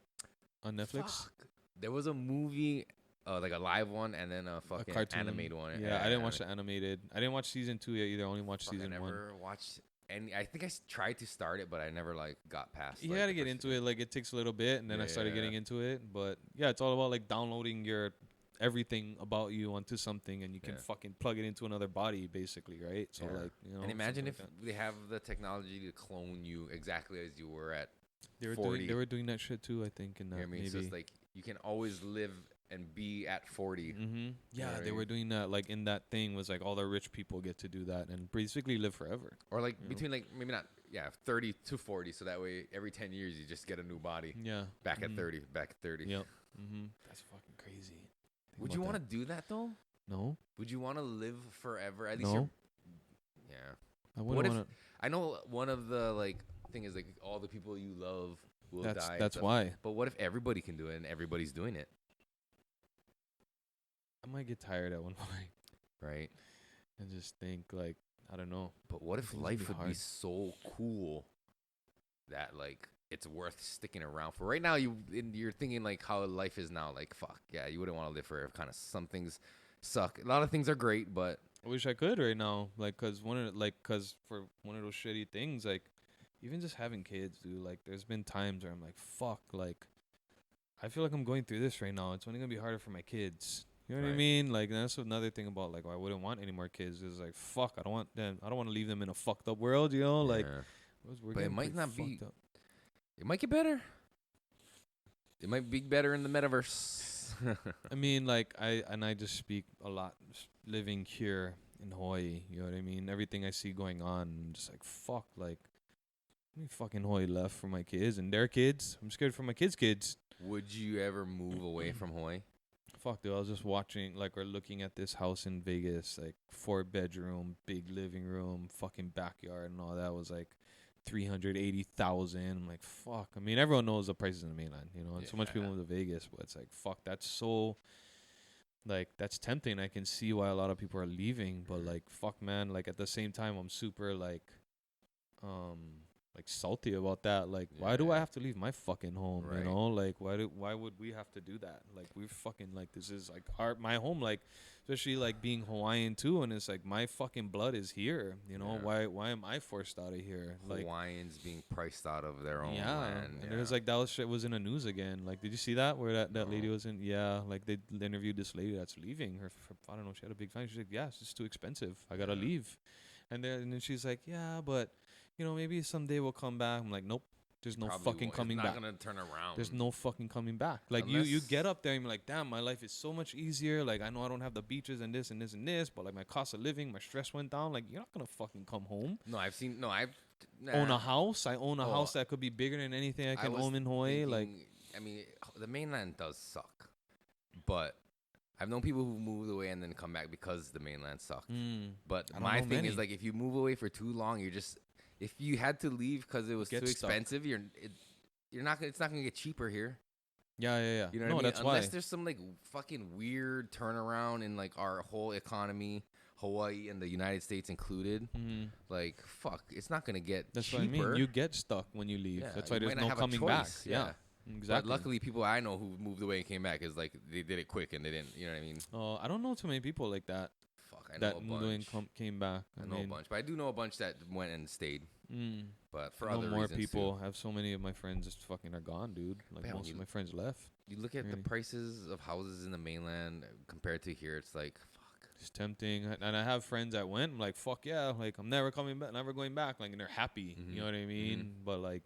on Netflix? fuck. There was a movie, like a live one, and then a fucking animated one. Yeah, I didn't watch the animated. I didn't watch season 2 yet either. I only watched season 1. I never watched any. I think I tried to start it, but I never like got past. You gotta get into it. Like it takes a little bit, and then I started getting into it. But yeah, it's all about like downloading your everything about you onto something, and you can fucking plug it into another body, basically, right? So like, you know. And imagine if like they have the technology to clone you exactly as you were at. they were 40. they were doing that shit too, I think. In that, You know what I mean? maybe. So it's like you can always live and be at 40. Mm-hmm. Yeah, know what they I were mean? doing that. Like in that thing was like all the rich people get to do that and basically live forever. Or like You know? between like maybe not 30 to 40. So that way every 10 years you just get a new body. Yeah. Back at 30. Back at 30. Yep. Mm-hmm. That's fucking crazy. Would you want to do that though? No. Would you want to live forever? At least No. Yeah. I What wouldn't if want to. I know one of the like thing is like all the people you love will die. That's why. But what if everybody can do it and everybody's doing it? I might get tired at one point Right. and just think like, I don't know. But what if think it's gonna life be would be hard. so cool that like it's worth sticking around for? Right now, you're thinking like how life is now. Like fuck yeah, you wouldn't want to live forever. Kind of some things suck. A lot of things are great, but I wish I could right now, like, cause for one of those shitty things, like, even just having kids, dude. Like, there's been times where I'm like, fuck, like, I feel like I'm going through this right now. It's only gonna be harder for my kids. You know what I Right. mean? Like, that's another thing about like why I wouldn't want any more kids. Is like, fuck, I don't want them. I don't want to leave them in a fucked up world. You know, like, yeah. we're But it getting might pretty not be- fucked up. It might get better. It might be better in the metaverse. I mean, like, I just speak a lot living here in Hawaii. You know what I mean? Everything I see going on, I'm just like, fuck, like, how many fucking Hawaii left for my kids and their kids? I'm scared for my kids. Would you ever move away from Hawaii? Fuck, dude, I was just watching, like, or looking at this house in Vegas, like, 4-bedroom, big living room, fucking backyard and all that was like $380,000. I'm like, fuck. I mean, everyone knows the prices in the mainland, you know, and so much people move to Vegas, but it's like, fuck, that's so, like, that's tempting. I can see why a lot of people are leaving, but like, fuck, man, like, at the same time, I'm super like salty about that. Like, why do I have to leave my fucking home? Right. You know, like, why would we have to do that? Like, we're fucking like, this is like my home, like, especially like being Hawaiian too, and it's like my fucking blood is here. You know, why am I forced out of here? Like, Hawaiians being priced out of their own yeah, land. and there's like that shit was in the news again. Like, did you see that where that lady was in? Yeah, like they interviewed this lady that's leaving. Her I don't know, she had a big family. She's like, yeah, it's just too expensive. I gotta leave. And then she's like, yeah, but maybe someday we'll come back. I'm like, nope. There's no Probably fucking won't. coming It's back. not gonna turn around. There's no fucking coming back. Like you get up there and you're like, damn, my life is so much easier. Like I know I don't have the beaches and this and this and this, but like my cost of living, my stress went down. Like you're not gonna fucking come home. No, I've Own a house. I own a house that could be bigger than anything I can own in Hawaii. Like, I mean, the mainland does suck, but I've known people who moved away and then come back because the mainland sucked. But my thing is like, if you move away for too long, if you had to leave because it was too expensive, you're not. It's not gonna get cheaper here. Yeah. You know what I mean? That's Unless why. there's some like fucking weird turnaround in like our whole economy, Hawaii and the United States included. Like fuck, it's not gonna get that's cheaper. What I mean. You get stuck when you leave. That's why there's no coming back. Yeah. Exactly. But luckily, people I know who moved away and came back is like they did it quick and they didn't. You know what I mean? Oh, I don't know too many people like that. Fuck, I know a bunch. Came back. I know a bunch, but I do know a bunch that went and stayed. But for other more reasons people. too. I have so many of my friends just fucking are gone, dude. Like most of my friends left. You look at the prices of houses in the mainland compared to here. It's like fuck. It's tempting, and I have friends that went. I'm like, fuck yeah, like I'm never coming back, never going back. Like, and they're happy. You know what I mean? But like,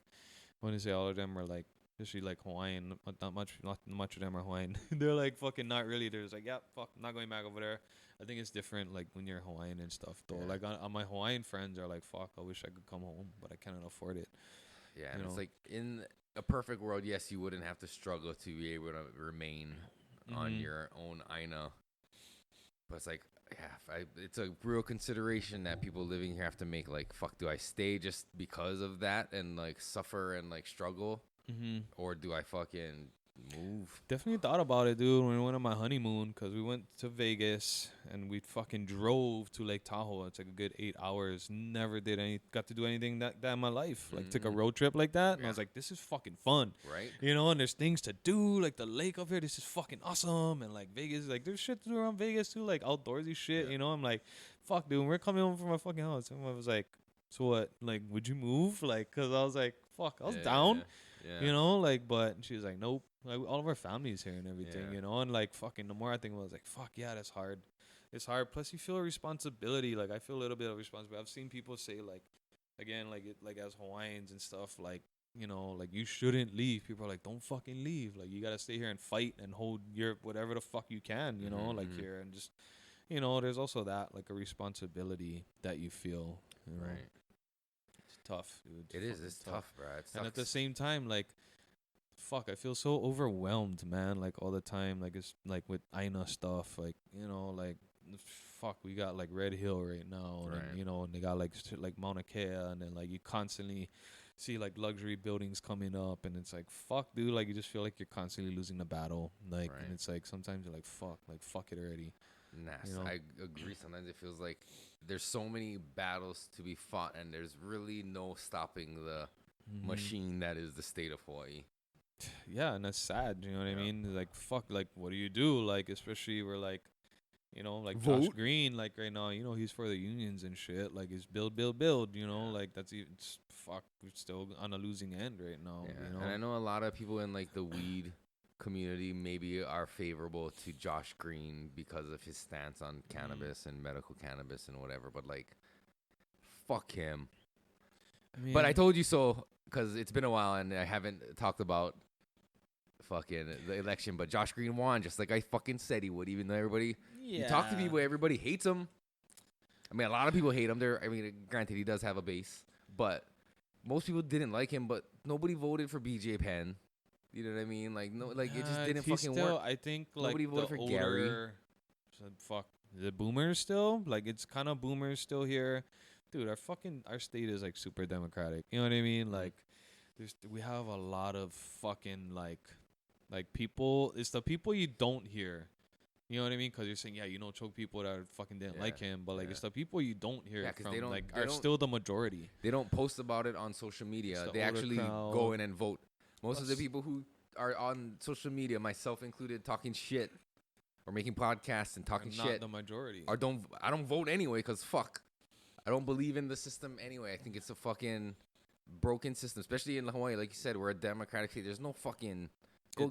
when I say all of them are like, especially like Hawaiian, not much of them are Hawaiian. They're like fucking not really. They're just like, yeah, fuck, I'm not going back over there. I think it's different like when you're Hawaiian and stuff though. Like on my Hawaiian friends are like, fuck, I wish I could come home, but I cannot afford it. Yeah, and it's like in a perfect world, yes, you wouldn't have to struggle to be able to remain on your own Aina. But it's like, yeah, it's a real consideration that people living here have to make. Like, fuck, do I stay just because of that and like suffer and like struggle, or do I fucking move? Definitely thought about it, dude, when we went on my honeymoon, because we went to Vegas and we fucking drove to Lake Tahoe. It's like a good 8 hours. Never got to do anything that in my life. Like took a road trip like that, and I was like, this is fucking fun, right? And there's things to do, like the lake up here. This is fucking awesome, and like Vegas, like there's shit to do around Vegas too, like outdoorsy shit. I'm like, fuck, dude, we're coming home from my fucking house. And I was like, so what? Like, would you move? Like, cause I was like, fuck, I was down. Like, but she was like, nope. Like, all of our family's here and everything, and like, fucking, the more I think about it, I was like, fuck, yeah, that's hard. It's hard. Plus, you feel a responsibility. Like, I feel a little bit of responsibility. I've seen people say, like, again, like as Hawaiians and stuff, like, like, you shouldn't leave. People are like, don't fucking leave. Like, you got to stay here and fight and hold your whatever the fuck you can, like here. And just, there's also that, like, a responsibility that you feel, Right. It's tough, dude. It's tough, bro. And at the same time, like, fuck, I feel so overwhelmed, man. Like all the time, like it's like with Aina stuff, like like fuck, we got like Red Hill right now, and and they got like Mauna Kea, and then like you constantly see like luxury buildings coming up, and it's like fuck, dude, like you just feel like you're constantly losing the battle, like, and it's like sometimes you're like fuck it already. I agree. Sometimes it feels like there's so many battles to be fought, and there's really no stopping the machine that is the state of Hawaii. Yeah, and that's sad. You know what I mean? Like, fuck, like, what do you do? Like, especially we're like, like vote. Josh Green, like right now, he's for the unions and shit. Like, it's build. Like that's even fuck. We're still on a losing end right now. Yeah. And I know a lot of people in like the weed community maybe are favorable to Josh Green because of his stance on cannabis and medical cannabis and whatever. But like, fuck him. But I told you so because it's been a while and I haven't talked about fucking the election. But Josh Green won just like I fucking said he would, even though you talk to people, everybody hates him. I mean, a lot of people hate him. Granted, he does have a base, but most people didn't like him. But nobody voted for BJ Penn. You know what I mean? Like no, like it just didn't fucking work. I think nobody like voted for Gary. Fuck, the boomers still. Like it's kind of boomers still here. Dude, our state is like super democratic. You know what I mean? Like, we have a lot of fucking like people. It's the people you don't hear. You know what I mean? Because you're saying, choke people that fucking didn't like him, but like it's the people you don't hear from. They are still the majority. They don't post about it on social media. They actually go in and vote. Most of the people who are on social media, myself included, talking shit or making podcasts and talking shit. Not the majority. I don't vote anyway because fuck. I don't believe in the system anyway. I think it's a fucking broken system, especially in Hawaii. Like you said, we're a democratic state. There's no fucking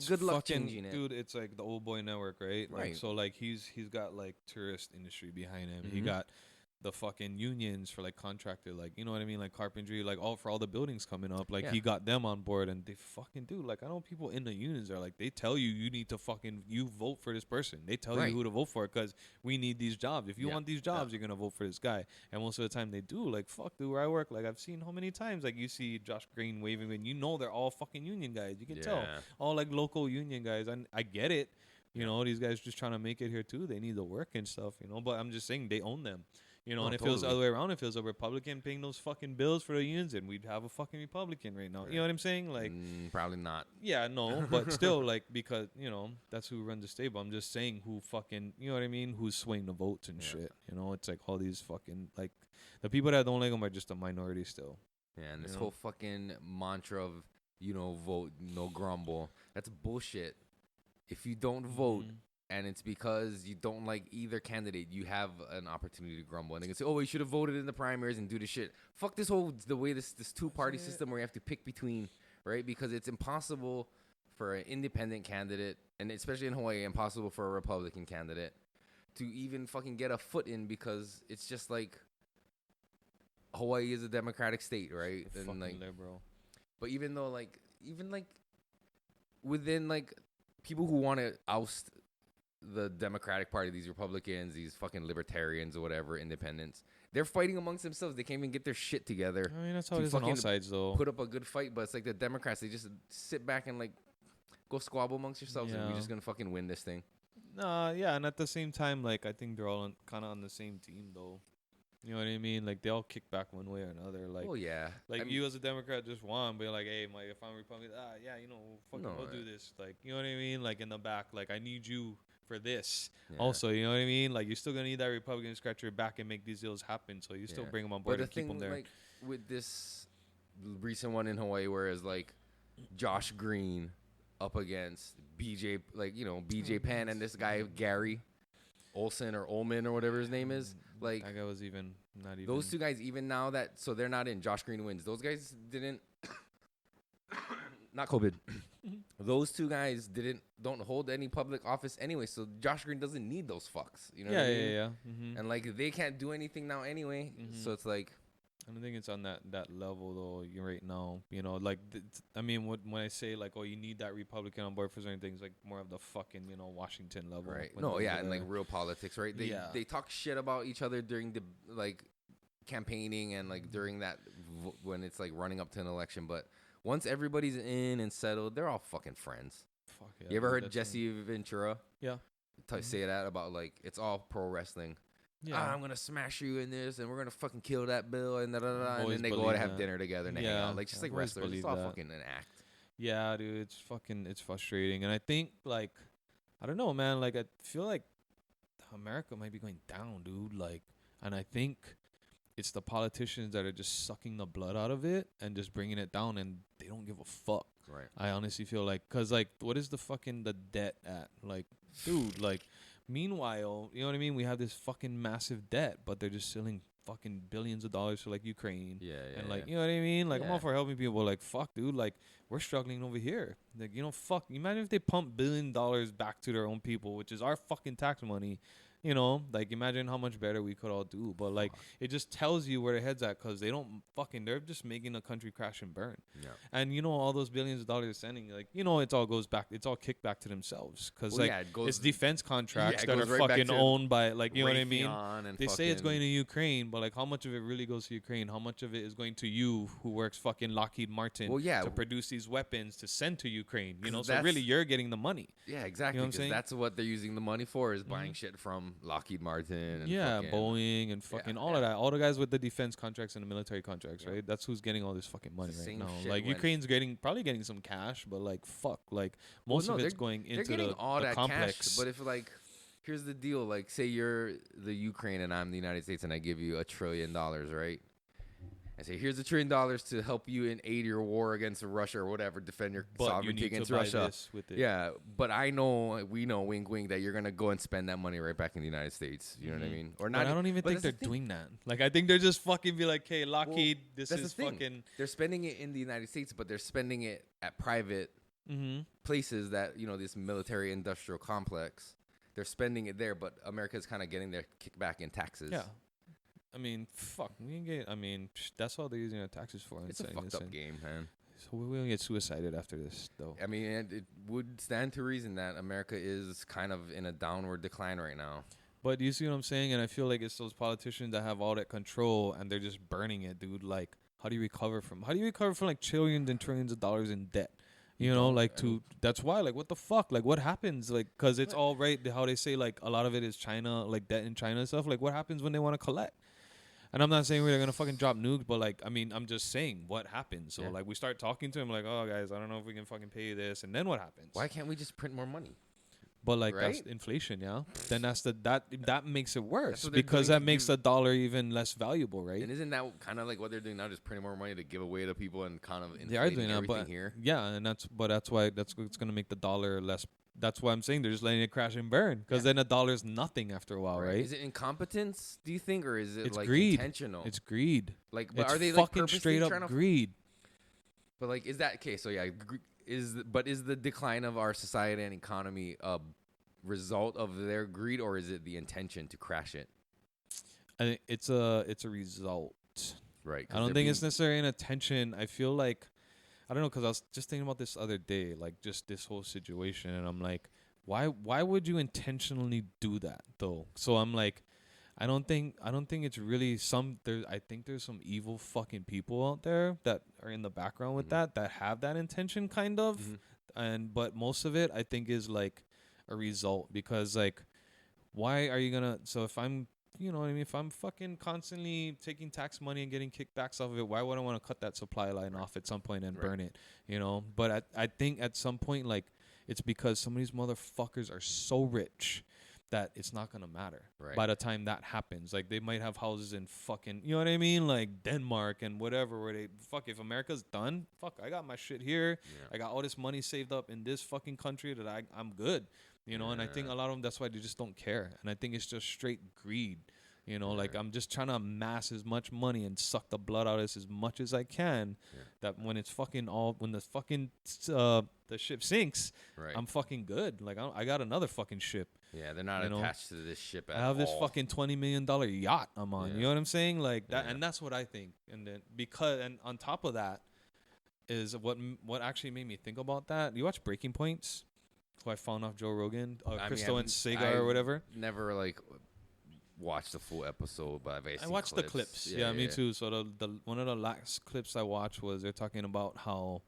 good luck changing it. Dude, it's like the Old Boy Network, right? Right. Like, so like he's got like tourist industry behind him. He got the fucking unions for like contractor, like, you know what I mean, like carpentry, like all for all the buildings coming up, like he got them on board, and they fucking do. Like, I know people in the unions are like, they tell you need to fucking vote for this person. They tell you who to vote for because we need these jobs. If you want these jobs, you're gonna vote for this guy. And most of the time they do. Like, fuck, dude, where I work, like I've seen how many times like you see Josh Green waving, and you know they're all fucking union guys. You can tell, all like local union guys. And I get it. You know, these guys just trying to make it here too. They need the work and stuff, you know. But I'm just saying they own them. You know, and if it was the other way around, if it was a Republican paying those fucking bills for the unions, and we'd have a fucking Republican right now. You know what I'm saying? Like, probably not. Yeah, no, but still, like, because, you know, that's who runs the state. But I'm just saying who fucking, you know what I mean? Who's swaying the votes and shit. You know, it's like all these fucking, like, the people that don't like them are just a minority still. Yeah, and this whole fucking mantra of, you know, vote, no grumble. That's bullshit. If you don't vote, and it's because you don't like either candidate, you have an opportunity to grumble. And they can say, oh, you should have voted in the primaries and do this shit. Fuck this the way this two-party system where you have to pick between, right? Because it's impossible for an independent candidate, and especially in Hawaii, impossible for a Republican candidate to even fucking get a foot in, because it's just like Hawaii is a democratic state, right? And fucking like liberal. But even though like within like people who want to oust the Democratic Party, these Republicans, these fucking libertarians or whatever, independents, they're fighting amongst themselves. They can't even get their shit together. I mean, that's how it is on all sides, though. Put up a good fight, but it's like the Democrats, they just sit back and like go squabble amongst yourselves, and we're just gonna fucking win this thing. Yeah, and at the same time, like, I think they're all kind of on the same team, though. You know what I mean? Like, they all kick back one way or another. Like, like, you as a Democrat just won, but like, hey, if I'm a Republican, you know, we'll do this. Like, you know what I mean? Like, in the back, like, I need you for this. Also, you know what I mean? Like, you're still gonna need that Republican to scratch your back and make these deals happen. So you still bring them on board and keep them there. Like, with this recent one in Hawaii, whereas like Josh Green up against BJ, like, you know, BJ Penn and this guy Gary Olson or Ullman or whatever his name is. Like, that guy was even not even. Those two guys, even now that, so they're not in. Josh Green wins. Those guys didn't. Not COVID. Those two guys don't hold any public office anyway, so Josh Green doesn't need those fucks. You know what I mean? Yeah. And like, they can't do anything now anyway, so it's like. I don't think it's on that level though. You're right now, you know, like I mean, when I say like, oh, you need that Republican on board for certain things, like more of the fucking, you know, Washington level, right? No, yeah, and like real politics, right? They talk shit about each other during the like campaigning and like during that when it's like running up to an election, but once everybody's in and settled, they're all fucking friends. Fuck yeah, you ever heard Jesse Ventura? Yeah. Say that about like it's all pro wrestling. Yeah, I'm gonna smash you in this, and we're gonna fucking kill that bill, and and then they go out and have dinner together and hang out, like just like wrestlers. It's all fucking an act. Yeah, dude, it's frustrating, and I think like, I don't know, man. Like, I feel like America might be going down, dude. Like, and I think it's the politicians that are just sucking the blood out of it and just bringing it down, and they don't give a fuck. Right. I honestly feel like, cause like, what is the debt at? Like, dude, like. Meanwhile, you know what I mean? We have this fucking massive debt, but they're just selling fucking billions of dollars for like Ukraine. And like, you know what I mean? Like, I'm all for helping people. Like, fuck, dude. Like, we're struggling over here. Like, you know, fuck. Imagine if they pump $1 billion back to their own people, which is our fucking tax money. You know, like, imagine how much better we could all do. But like, it just tells you where their head's at, because they're just making the country crash and burn. Yeah. And you know, all those billions of dollars they're sending, like, you know, it's all kicked back to themselves, because it's defense contracts that are fucking owned by, like, you know what I mean? They say it's going to Ukraine, but like, how much of it really goes to Ukraine? How much of it is going to you, who works fucking Lockheed Martin, to produce these weapons to send to Ukraine? You know, so really you're getting the money. Yeah, exactly. Because that's what they're using the money for, is buying shit from Lockheed Martin and Boeing and fucking all of that. All the guys with the defense contracts and the military contracts, right? That's who's getting all this fucking money right now. Like, Ukraine's probably getting some cash, but like, fuck, like most of it's going into the complex. Cash, but if like, here's the deal, like, say you're the Ukraine and I'm the United States, and I give you $1 trillion, right? I say, here's $1 trillion to help you in aid your war against Russia or whatever, defend your sovereignty against Russia. Yeah, but we know, wink, wink, that you're gonna go and spend that money right back in the United States. You know what I mean? Or not? But I don't even think they're doing that. Like, I think they're just fucking be like, hey, Lockheed, this is fucking. They're spending it in the United States, but they're spending it at private places that, you know, this military industrial complex. They're spending it there, but America's kind of getting their kickback in taxes. Yeah. I mean, fuck, we can get. I mean, that's all they're using our taxes for. It's a fucked up game, man. So we will get suicided after this, though. I mean, it would stand to reason that America is kind of in a downward decline right now. But you see what I'm saying? And I feel like it's those politicians that have all that control and they're just burning it, dude. Like, how do you recover from like trillions and trillions of dollars in debt? You know, like that's why, like, what the fuck? Like, what happens? Like, cause it's all right. How they say, like, a lot of it is China, like debt in China and stuff. Like, what happens when they want to collect? And I'm not saying we're gonna fucking drop nukes, but like, I mean, I'm just saying what happens. So like, we start talking to him, like, oh guys, I don't know if we can fucking pay this, and then what happens? Why can't we just print more money? But like that's inflation, yeah. Then that's that makes it worse because that makes the dollar even less valuable, right? And isn't that kind of like what they're doing now, just printing more money to give away to people and kind of inflating they are doing everything that, but here? Yeah, and that's why it's gonna make the dollar less. That's why I'm saying they're just letting it crash and burn because then a dollar's nothing after a while, right? Is it incompetence? Do you think, or is it it's like greed. intentional? It's greed. Like, but it's are they fucking like straight up greed? But like, is that okay? So yeah, is the decline of our society and economy a result of their greed, or is it the intention to crash it? I think it's a result. Right. I don't think it's necessarily an intention. I feel like, I don't know, because I was just thinking about this other day, like just this whole situation, and I'm like, why would you intentionally do that though? So I'm like, I don't think it's really I think there's some evil fucking people out there that are in the background with that have that intention kind of, but most of it I think is like a result, because like, why are you gonna? So if I'm, you know what I mean, if I'm fucking constantly taking tax money and getting kickbacks off of it, why would I want to cut that supply line off at some point and burn it? You know, but I think at some point, like, it's because some of these motherfuckers are so rich that it's not gonna matter by the time that happens. Like, they might have houses in fucking, you know what I mean, like Denmark and whatever, where they if America's done, I got my shit here. I got all this money saved up in this fucking country that I'm good. You know, and I think a lot of them, that's why they just don't care. And I think it's just straight greed. You know, like, I'm just trying to amass as much money and suck the blood out of this as much as I can. That when it's fucking when the fucking the ship sinks, I'm fucking good. Like, I got another fucking ship. Yeah, they're not attached to this ship at all. I have this fucking $20 million yacht I'm on. You know what I'm saying? Like that, and that's what I think. And then and on top of that is what actually made me think about that. You watch Breaking Points? Who I found off Joe Rogan, Crystal and Sega or whatever. Never like watched the full episode, but I watched the clips. Yeah, me too. So the one of the last clips I watched was they're talking about how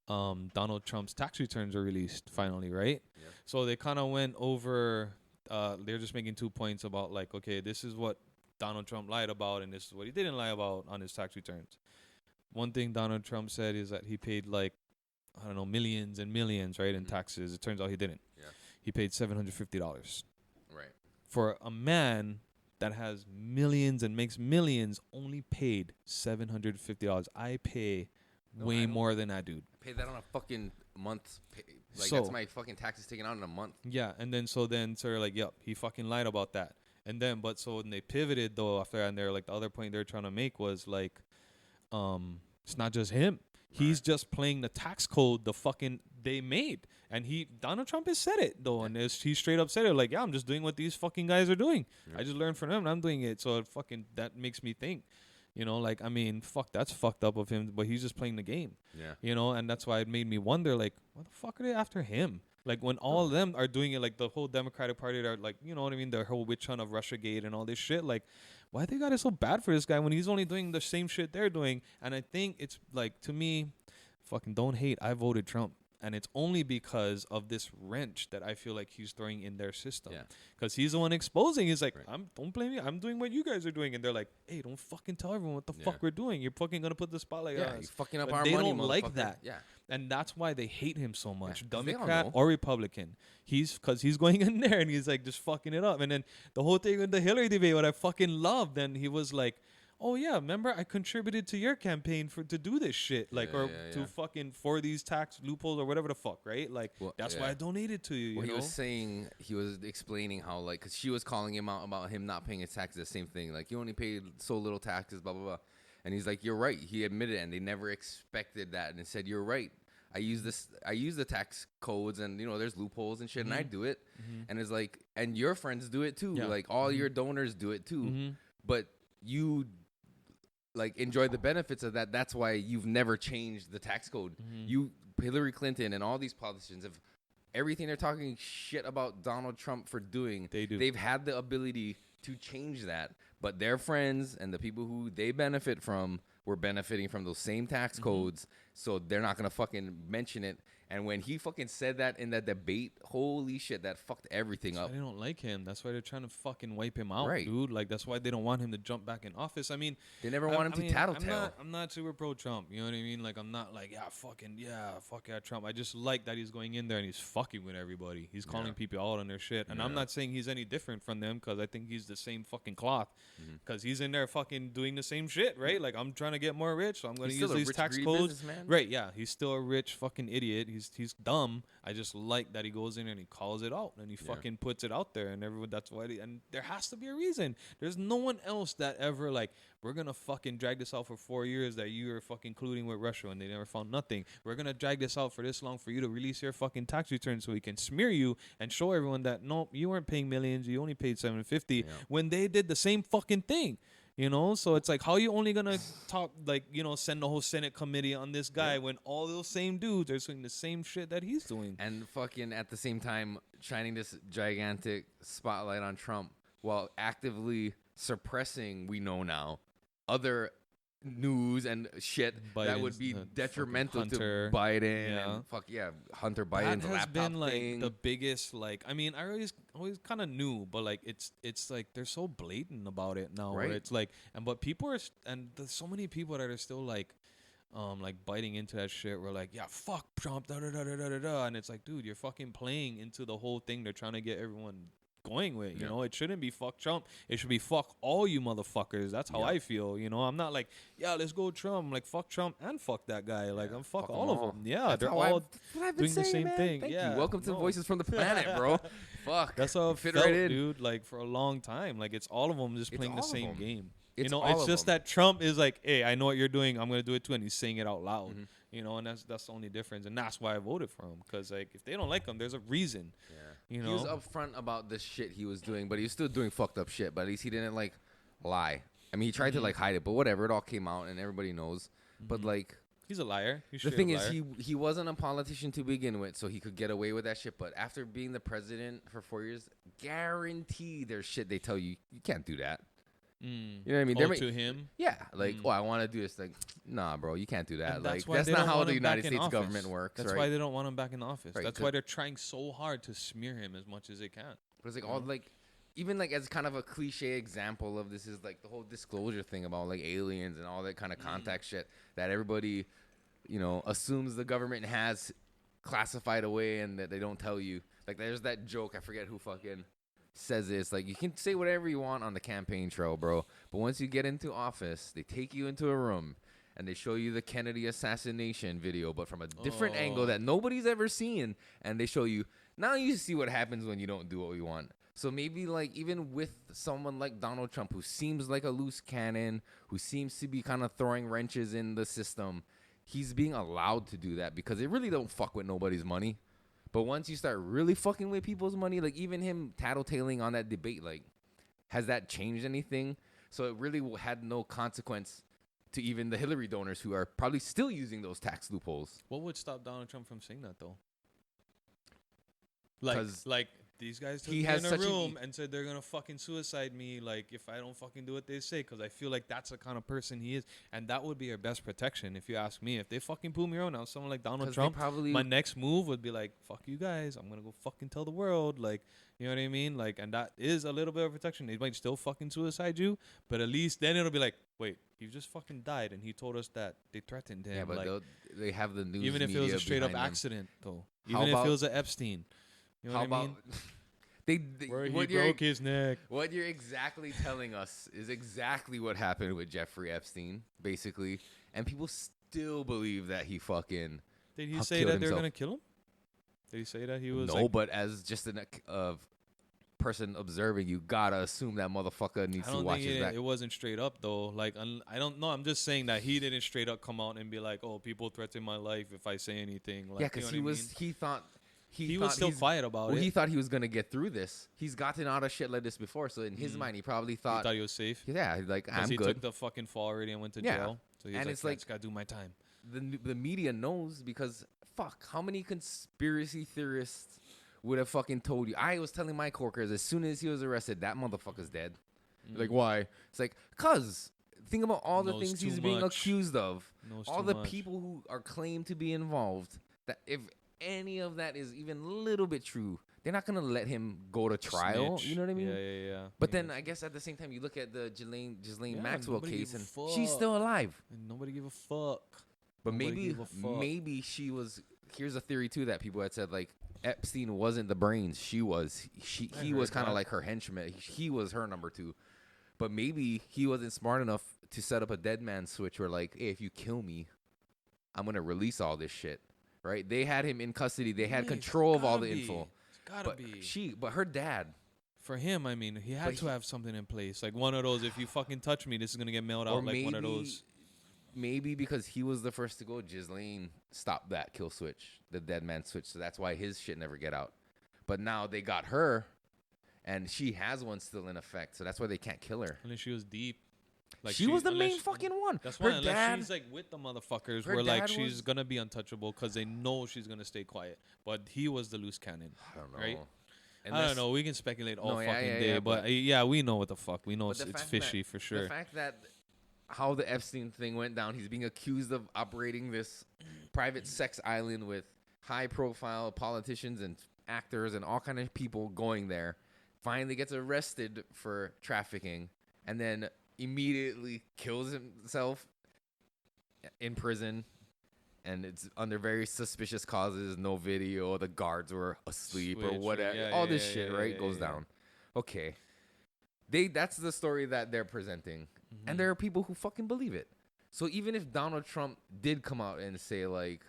Donald Trump's tax returns are released finally, right? Yeah. So they kind of went over. They're just making 2 points about, like, okay, this is what Donald Trump lied about, and this is what he didn't lie about on his tax returns. One thing Donald Trump said is that he paid, like, I don't know, millions and millions, right, in taxes. It turns out he didn't. Yeah. He paid $750. Right. For a man that has millions and makes millions, only paid $750. I pay way more than that dude. I pay that on a fucking month. Like, that's my fucking taxes taken out in a month. Yeah, and then so they're like, yep, he fucking lied about that. And then, but so when they pivoted though after, and they're like, the other point they're trying to make was like, it's not just him. He's just playing the tax code they made. And Donald Trump has said it though, and he straight up said it, like, yeah, I'm just doing what these fucking guys are doing. I just learned from them and I'm doing it. So that makes me think, you know, like, I mean, that's fucked up of him, but he's just playing the game. Yeah. You know, and that's why it made me wonder, like, what the fuck are they after him? Like, when all of them are doing it, like the whole Democratic Party are like, you know what I mean, the whole witch hunt of Russiagate and all this shit, like, why they got it so bad for this guy when he's only doing the same shit they're doing? And I think it's like, to me, fucking don't hate, I voted Trump. And it's only because of this wrench that I feel like he's throwing in their system. Because he's the one exposing. He's like, don't blame me. I'm doing what you guys are doing. And they're like, hey, don't fucking tell everyone what the fuck we're doing. You're fucking going to put the spotlight on us. You're fucking up but our they money, don't like that. Yeah. And that's why they hate him so much. Democrat or Republican. Because he's going in there and he's like just fucking it up. And then the whole thing with the Hillary debate, what I fucking loved, then he was like, oh yeah, remember I contributed to your campaign to do this shit, like, to fucking for these tax loopholes or whatever the fuck, right? Like, that's why I donated to you. He was explaining how, like, because she was calling him out about him not paying his taxes, the same thing, like, you only paid so little taxes, blah blah blah, and he's like, you're right. He admitted it, and they never expected that, and they said, you're right. I use the tax codes, and you know there's loopholes and shit, and I do it, and it's like, and your friends do it too, like all your donors do it too, but you like enjoy the benefits of that. That's why you've never changed the tax code. Hillary Clinton and all these politicians have everything they're talking shit about Donald Trump for doing. They've had the ability to change that, but their friends and the people who they benefit from were benefiting from those same tax codes, so they're not gonna fucking mention it. And when he fucking said that in that debate, holy shit, that fucked everything up. They don't like him. That's why they're trying to fucking wipe him out, dude. Like, that's why they don't want him to jump back in office. I mean, they never want him to tattletale. I'm not super pro-Trump. You know what I mean? Like, I'm not like, fuck yeah, Trump. I just like that he's going in there and he's fucking with everybody. He's calling people out on their shit. And I'm not saying he's any different from them, because I think he's the same fucking cloth. Because he's in there fucking doing the same shit, right? Like, I'm trying to get more rich, so I'm going to use these tax codes. Right, yeah. He's still a rich fucking idiot. He's dumb. I just like that he goes in and he calls it out and he fucking puts it out there, and everyone, that's why and there has to be a reason. There's no one else that ever like, we're gonna fucking drag this out for 4 years that you are fucking colluding with Russia and they never found nothing. We're gonna drag this out for this long for you to release your fucking tax return so we can smear you and show everyone that no, you weren't paying millions, you only paid $750 when they did the same fucking thing. You know, so it's like, how you only gonna talk, like, you know, send the whole Senate committee on this guy when all those same dudes are doing the same shit that he's doing, and fucking at the same time shining this gigantic spotlight on Trump while actively suppressing, we know now, other news and shit that would be detrimental to Biden and Hunter Biden's that has laptop been like thing. the biggest, like, I mean, I always kind of knew, but like it's like they're so blatant about it now, right? Where it's like, but people are, and there's so many people that are still like biting into that shit. We're like, yeah, fuck Trump, da da da da da da, and it's like, dude, you're fucking playing into the whole thing they're trying to get everyone going with, you know. It shouldn't be fuck Trump, it should be fuck all you motherfuckers. That's how I feel, you know. I'm not like, let's go Trump. I'm like, fuck Trump and fuck that guy. Like, I'm fuck all of them. That's they're all doing the same thing. Thank you. Welcome to Voices from the Planet, bro. Fuck, that's how it fit felt, right in, dude. Like, for a long time, like, it's all of them just playing the same game. It's, you know, it's just that Trump is like, hey, I know what you're doing, I'm gonna do it too, and he's saying it out loud. You know, and that's the only difference, and that's why I voted for him, because like, if they don't like him, there's a reason. You know, he was upfront about the shit he was doing, but he was still doing fucked up shit. But at least he didn't like lie. I mean, he tried to like hide it, but whatever. It all came out, and everybody knows. But like, he's a liar. The thing is, he wasn't a politician to begin with, so he could get away with that shit. But after being the president for 4 years, guaranteed there's shit they tell you can't do that. You know what I mean? To him? Yeah. Like, I want to do this. Like, nah, bro, you can't do that. Like, that's not how the United States government works. That's right? why they don't want him back in office. Right, that's why they're trying so hard to smear him as much as they can. But it's like all like, even like as kind of a cliche example of this is like the whole disclosure thing about like aliens and all that kind of contact shit that everybody, you know, assumes the government has classified away and that they don't tell you. Like, there's that joke, I forget who fucking says this, like, you can say whatever you want on the campaign trail, bro, but once you get into office, they take you into a room and they show you the Kennedy assassination video, but from a different angle that nobody's ever seen, and they show you, now you see what happens when you don't do what you want. So maybe, like, even with someone like Donald Trump, who seems like a loose cannon, who seems to be kind of throwing wrenches in the system, he's being allowed to do that because they really don't fuck with nobody's money. But once you start really fucking with people's money, like even him tattletaling on that debate, like, has that changed anything? So it really had no consequence to even the Hillary donors who are probably still using those tax loopholes. What would stop Donald Trump from saying that, though? Like these guys took me in a room and said they're going to fucking suicide me, like, if I don't fucking do what they say, because I feel like that's the kind of person he is. And that would be our best protection, if you ask me. If they fucking pull me around now, someone like Donald Trump, my next move would be like, fuck you guys, I'm going to go fucking tell the world. Like, you know what I mean? Like, and that is a little bit of protection. They might still fucking suicide you, but at least then it'll be like, wait, he just fucking died, and he told us that they threatened him. Yeah, but like, they have the news even if it was a straight up accident, though. Even if it was an Epstein. You know what I mean? Where he broke his neck. What you're exactly telling us is exactly what happened with Jeffrey Epstein, basically. And people still believe that he fucking Did he say that they're going to kill him? Did he say that he was No, but as just a person observing, you gotta assume that motherfucker needs to watch his back. It wasn't straight up, though. Like, I don't know. I'm just saying that he didn't straight up come out and be like, oh, people threaten my life if I say anything. Like, yeah, because he thought he was still quiet about it. He thought he was gonna get through this. He's gotten out of shit like this before, so in his mind, he probably thought he was safe. Yeah, like I'm he good. took the fucking fall already and went to jail. So he's it's I like just gotta do my time. The media knows because fuck, how many conspiracy theorists would have fucking told you? I was telling my coworkers as soon as he was arrested, that motherfucker's dead. Like, why? It's like, cause think about all the things he's being accused of, all the people who are claimed to be involved. That if any of that is even a little bit true, they're not gonna let him go to trial. Snitch. You know what I mean? Yeah. But then I guess at the same time, you look at the Ghislaine Maxwell case, and she's still alive. And nobody gave a fuck. But maybe she was. Here's a theory too that people had said, like, Epstein wasn't the brains. He was kind of like her henchman. He was her number two. But maybe he wasn't smart enough to set up a dead man switch where, like, hey, if you kill me, I'm gonna release all this shit. Right? They had him in custody. They had control of all the info. But her dad. For him, I mean, he had to have something in place. Like one of those, if you fucking touch me, this is gonna get mailed out. Like one of those. Maybe because he was the first to go, Ghislaine stopped that kill switch, the dead man switch. So that's why his shit never get out. But now they got her, and she has one still in effect. So that's why they can't kill her. Unless she was deep. Like she was the main fucking one. That's why unless she's like with the motherfuckers, where like she's gonna be untouchable because they know she's gonna stay quiet. But he was the loose cannon. I don't know. Right? I don't know. We can speculate all fucking day, but we know what the fuck. We know it's fishy for sure. The fact that how the Epstein thing went down, he's being accused of operating this private sex island with high-profile politicians and actors and all kind of people going there. Finally gets arrested for trafficking, and then immediately kills himself in prison. And it's under very suspicious causes. No video. The guards were asleep or whatever. All this shit, right? Goes down. Okay. That's the story that they're presenting. And there are people who fucking believe it. So even if Donald Trump did come out and say, like,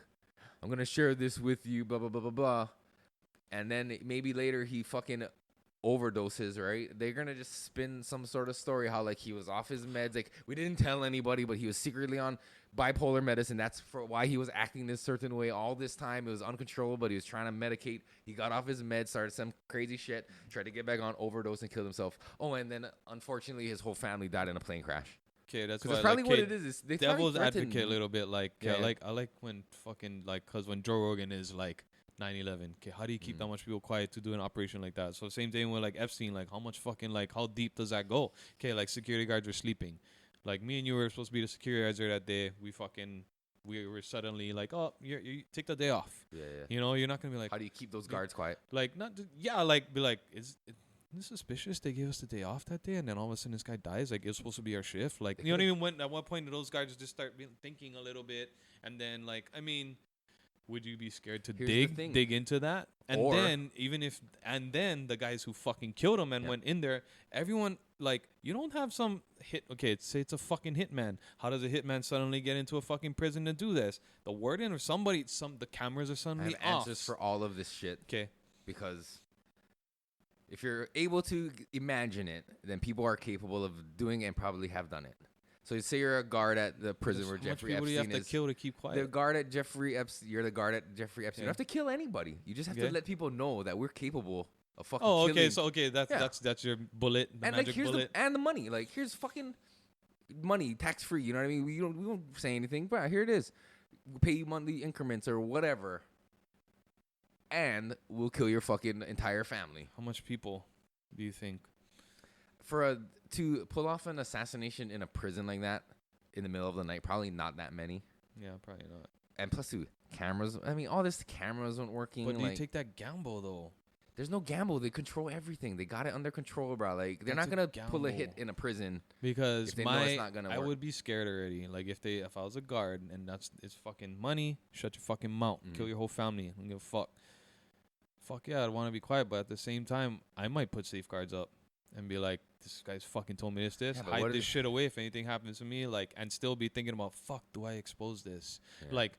I'm going to share this with you, blah, blah, blah, blah, blah. And then maybe later he fucking overdoses, right? They're going to just spin some sort of story how, like, he was off his meds. Like, we didn't tell anybody, but he was secretly on bipolar medicine. That's for why he was acting this certain way all this time. It was uncontrollable, but he was trying to medicate. He got off his meds, started some crazy shit, tried to get back on, overdose, and killed himself. Oh, and then unfortunately his whole family died in a plane crash. Okay, that's why, probably what it is. They devil's advocate a little bit. Like, I like when fucking like, cause when Joe Rogan is like 9/11. Okay, how do you keep that much people quiet to do an operation like that? So same thing with like Epstein. Like, how much fucking like how deep does that go? Okay, like security guards were sleeping. Like me and you were supposed to be the security guards there that day. We were suddenly like, oh, you take the day off. Yeah. You know, you're not gonna be like, how do you keep those guards quiet? Like, be like, is this suspicious? They gave us the day off that day, and then all of a sudden this guy dies. Like, it's supposed to be our shift. Like, you know what I mean? When at what point do those guys just start thinking a little bit, and then like, I mean, would you be scared to dig into that? And then the guys who fucking killed him and went in there, everyone, like, you don't have some hit. Okay, say it's a fucking hitman. How does a hitman suddenly get into a fucking prison to do this? The warden or the cameras are suddenly I have answers for all of this shit. Okay. Because if you're able to imagine it, then people are capable of doing it and probably have done it. So say you're a guard at the prison where Jeffrey Epstein is. How much people do you have to kill to keep quiet? The guard at Jeffrey Epstein. You're the guard at Jeffrey Epstein. You don't have to kill anybody. You just have to let people know that we're capable of fucking killing. Oh, okay. That's your bullet, the and magic like, bullet. And the money. Like, here's fucking money, tax free. You know what I mean? We don't say anything, but here it is. We'll pay you monthly increments or whatever, and we'll kill your fucking entire family. How much people do you think? To pull off an assassination in a prison like that in the middle of the night, probably not that many. Yeah, probably not. And plus, cameras. I mean, all this cameras weren't working. But do you take that gamble though? There's no gamble. They control everything. They got it under control, bro. Like, they're not gonna pull a hit in a prison because if they know it's not gonna work. I would be scared already. Like if I was a guard and it's fucking money, shut your fucking mouth, kill your whole family. I don't give a fuck. Fuck yeah, I'd want to be quiet, but at the same time, I might put safeguards up and be like, this guy's fucking told me this, hide this shit away if anything happens to me, like, and still be thinking about, fuck, do I expose this? Yeah. Like,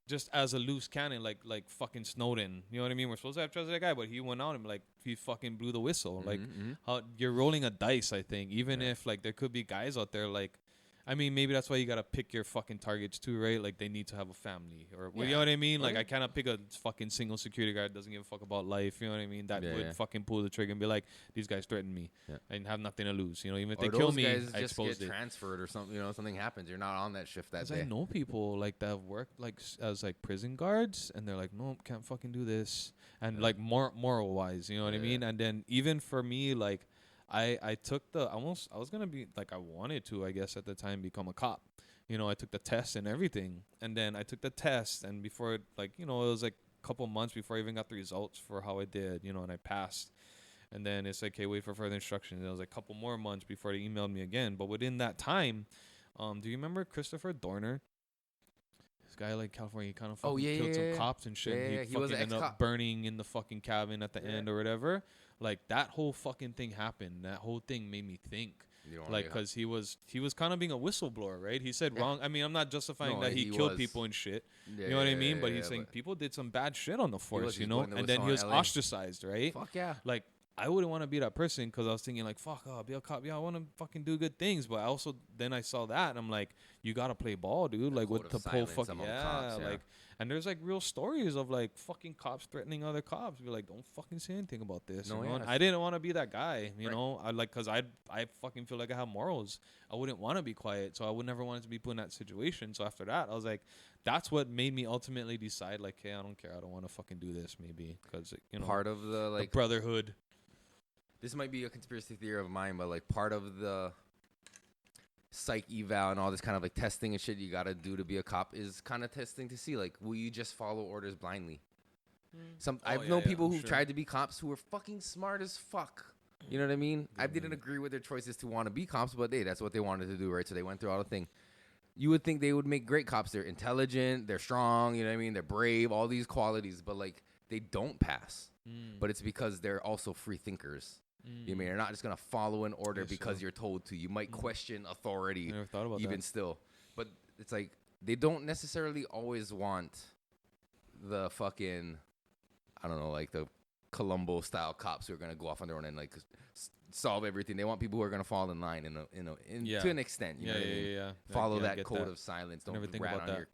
just as a loose cannon, like fucking Snowden, you know what I mean? We're supposed to have trusted that guy, but he went out and like he fucking blew the whistle. Like, how you're rolling a dice, I think. Even if like there could be guys out there, like, I mean, maybe that's why you gotta pick your fucking targets too, right? Like they need to have a family, or you know what I mean? Like I cannot pick a fucking single security guard that doesn't give a fuck about life. You know what I mean? That would fucking pull the trigger and be like, these guys threaten me and have nothing to lose. You know, even if they kill me, I expose it. Transferred or something. You know, something happens. You're not on that shift that day. I know people like that have worked like as like prison guards, and they're like, nope, can't fucking do this, and like moral wise, you know what I mean? And then even for me, like. I took I was going to be like, I wanted to, I guess at the time, become a cop. You know, I took the test and everything. And then I took the test, and before, like, you know, it was like a couple months before I even got the results for how I did, you know, and I passed. And then it's like, okay, wait for further instructions. And it was like a couple more months before they emailed me again. But within that time, do you remember Christopher Dorner? This guy, like, California, he kind of fucking killed some cops and shit. Yeah, he fucking ended up burning in the fucking cabin at the end or whatever. Like, that whole fucking thing happened. That whole thing made me think. Like, because he was kind of being a whistleblower, right? He said wrong. I mean, I'm not justifying that he killed people and shit. You know what I mean? But he's saying people did some bad shit on the force, you know? And then he was ostracized, right? Fuck yeah. Like, I wouldn't want to be that person because I was thinking, like, fuck, I'll be a cop. Yeah, I want to fucking do good things. But I also, then I saw that, and I'm like, you got to play ball, dude. Like, with the whole fucking, like, and there's, like, real stories of, like, fucking cops threatening other cops. Be like, don't fucking say anything about this. No, you know? And I didn't want to be that guy, you know? I like, because I fucking feel like I have morals. I wouldn't want to be quiet, so I would never want to be put in that situation. So after that, I was like, that's what made me ultimately decide, like, hey, I don't care. I don't want to fucking do this, maybe. Because, you know, part of the, like, the brotherhood. This might be a conspiracy theory of mine, but, like, part of the psych eval and all this kind of, like, testing and shit you got to do to be a cop is kind of testing to see, like, will you just follow orders blindly? I've known people who've tried to be cops who are fucking smart as fuck. You know what I mean? I didn't agree with their choices to want to be cops, but hey, that's what they wanted to do, right? So they went through all the thing. You would think they would make great cops. They're intelligent, they're strong, you know what I mean? They're brave, all these qualities, but, like, they don't pass. But it's because they're also free thinkers. You mean, you're not just going to follow an order because you're told to. You might question authority, I never thought about even that. still. But it's like, they don't necessarily always want the fucking, I don't know, like the Columbo-style cops who are going to go off on their own and, like, solve everything. They want people who are going to fall in line to an extent. You know what I mean? Follow that code of silence. Don't rat on your...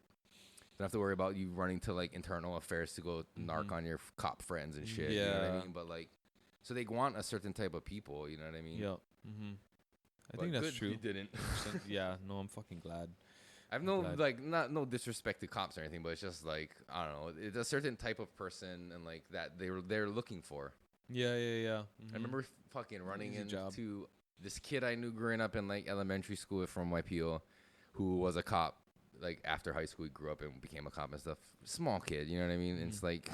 Don't have to worry about you running to, like, internal affairs to go narc on your cop friends and shit. You know what I mean? But, like, so they want a certain type of people, you know what I mean? Yeah. I think that's true. You didn't. Yeah, no, I'm fucking glad. I've no disrespect to cops or anything, but it's just like, I don't know, it's a certain type of person and like that they're looking for. Yeah. I remember fucking running into this kid I knew growing up in like elementary school from Waipahu, who was a cop. Like after high school, he grew up and became a cop and stuff. Small kid, you know what I mean? And it's like.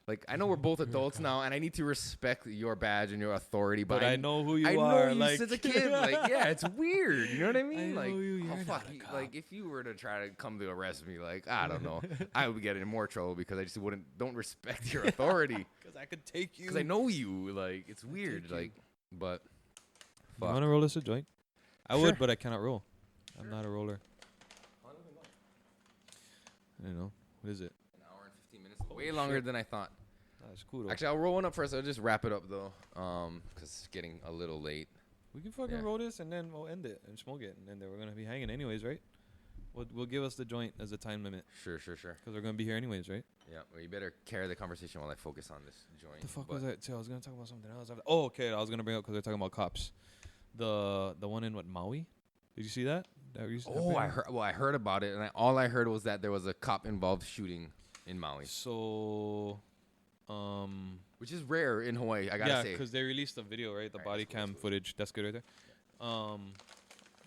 Like, I know we're both adults now, and I need to respect your badge and your authority, but I know who you are. I know you like, since a kid. Like, yeah, it's weird. You know what I mean? I like, know you're fuck, like, if you were to try to come to arrest me, like, I don't know, I would get in more trouble because I just don't respect your authority. Because I could take you. Because I know you. Like, it's weird. Like, but fuck. You want to roll us a joint? I would, but I cannot roll. I'm not a roller. I don't know. What is it? An hour and 15 minutes. Way longer than I thought. That's cool. Though. Actually, I'll roll one up first. I'll just wrap it up though, because it's getting a little late. We can fucking roll this and then we'll end it and smoke it, and then we're gonna be hanging anyways, right? We'll give us the joint as a time limit. Sure. Because we're gonna be here anyways, right? Yeah. Well, you better carry the conversation while I focus on this joint. The fuck was that? I was gonna talk about something else. Oh, okay. I was gonna bring up because we're talking about cops. The one in Maui. Did you see that? I heard about it, and all I heard was that there was a cop involved shooting in Maui. So, which is rare in Hawaii, I gotta say. Yeah, because they released the video, right? The body cam footage. That's good right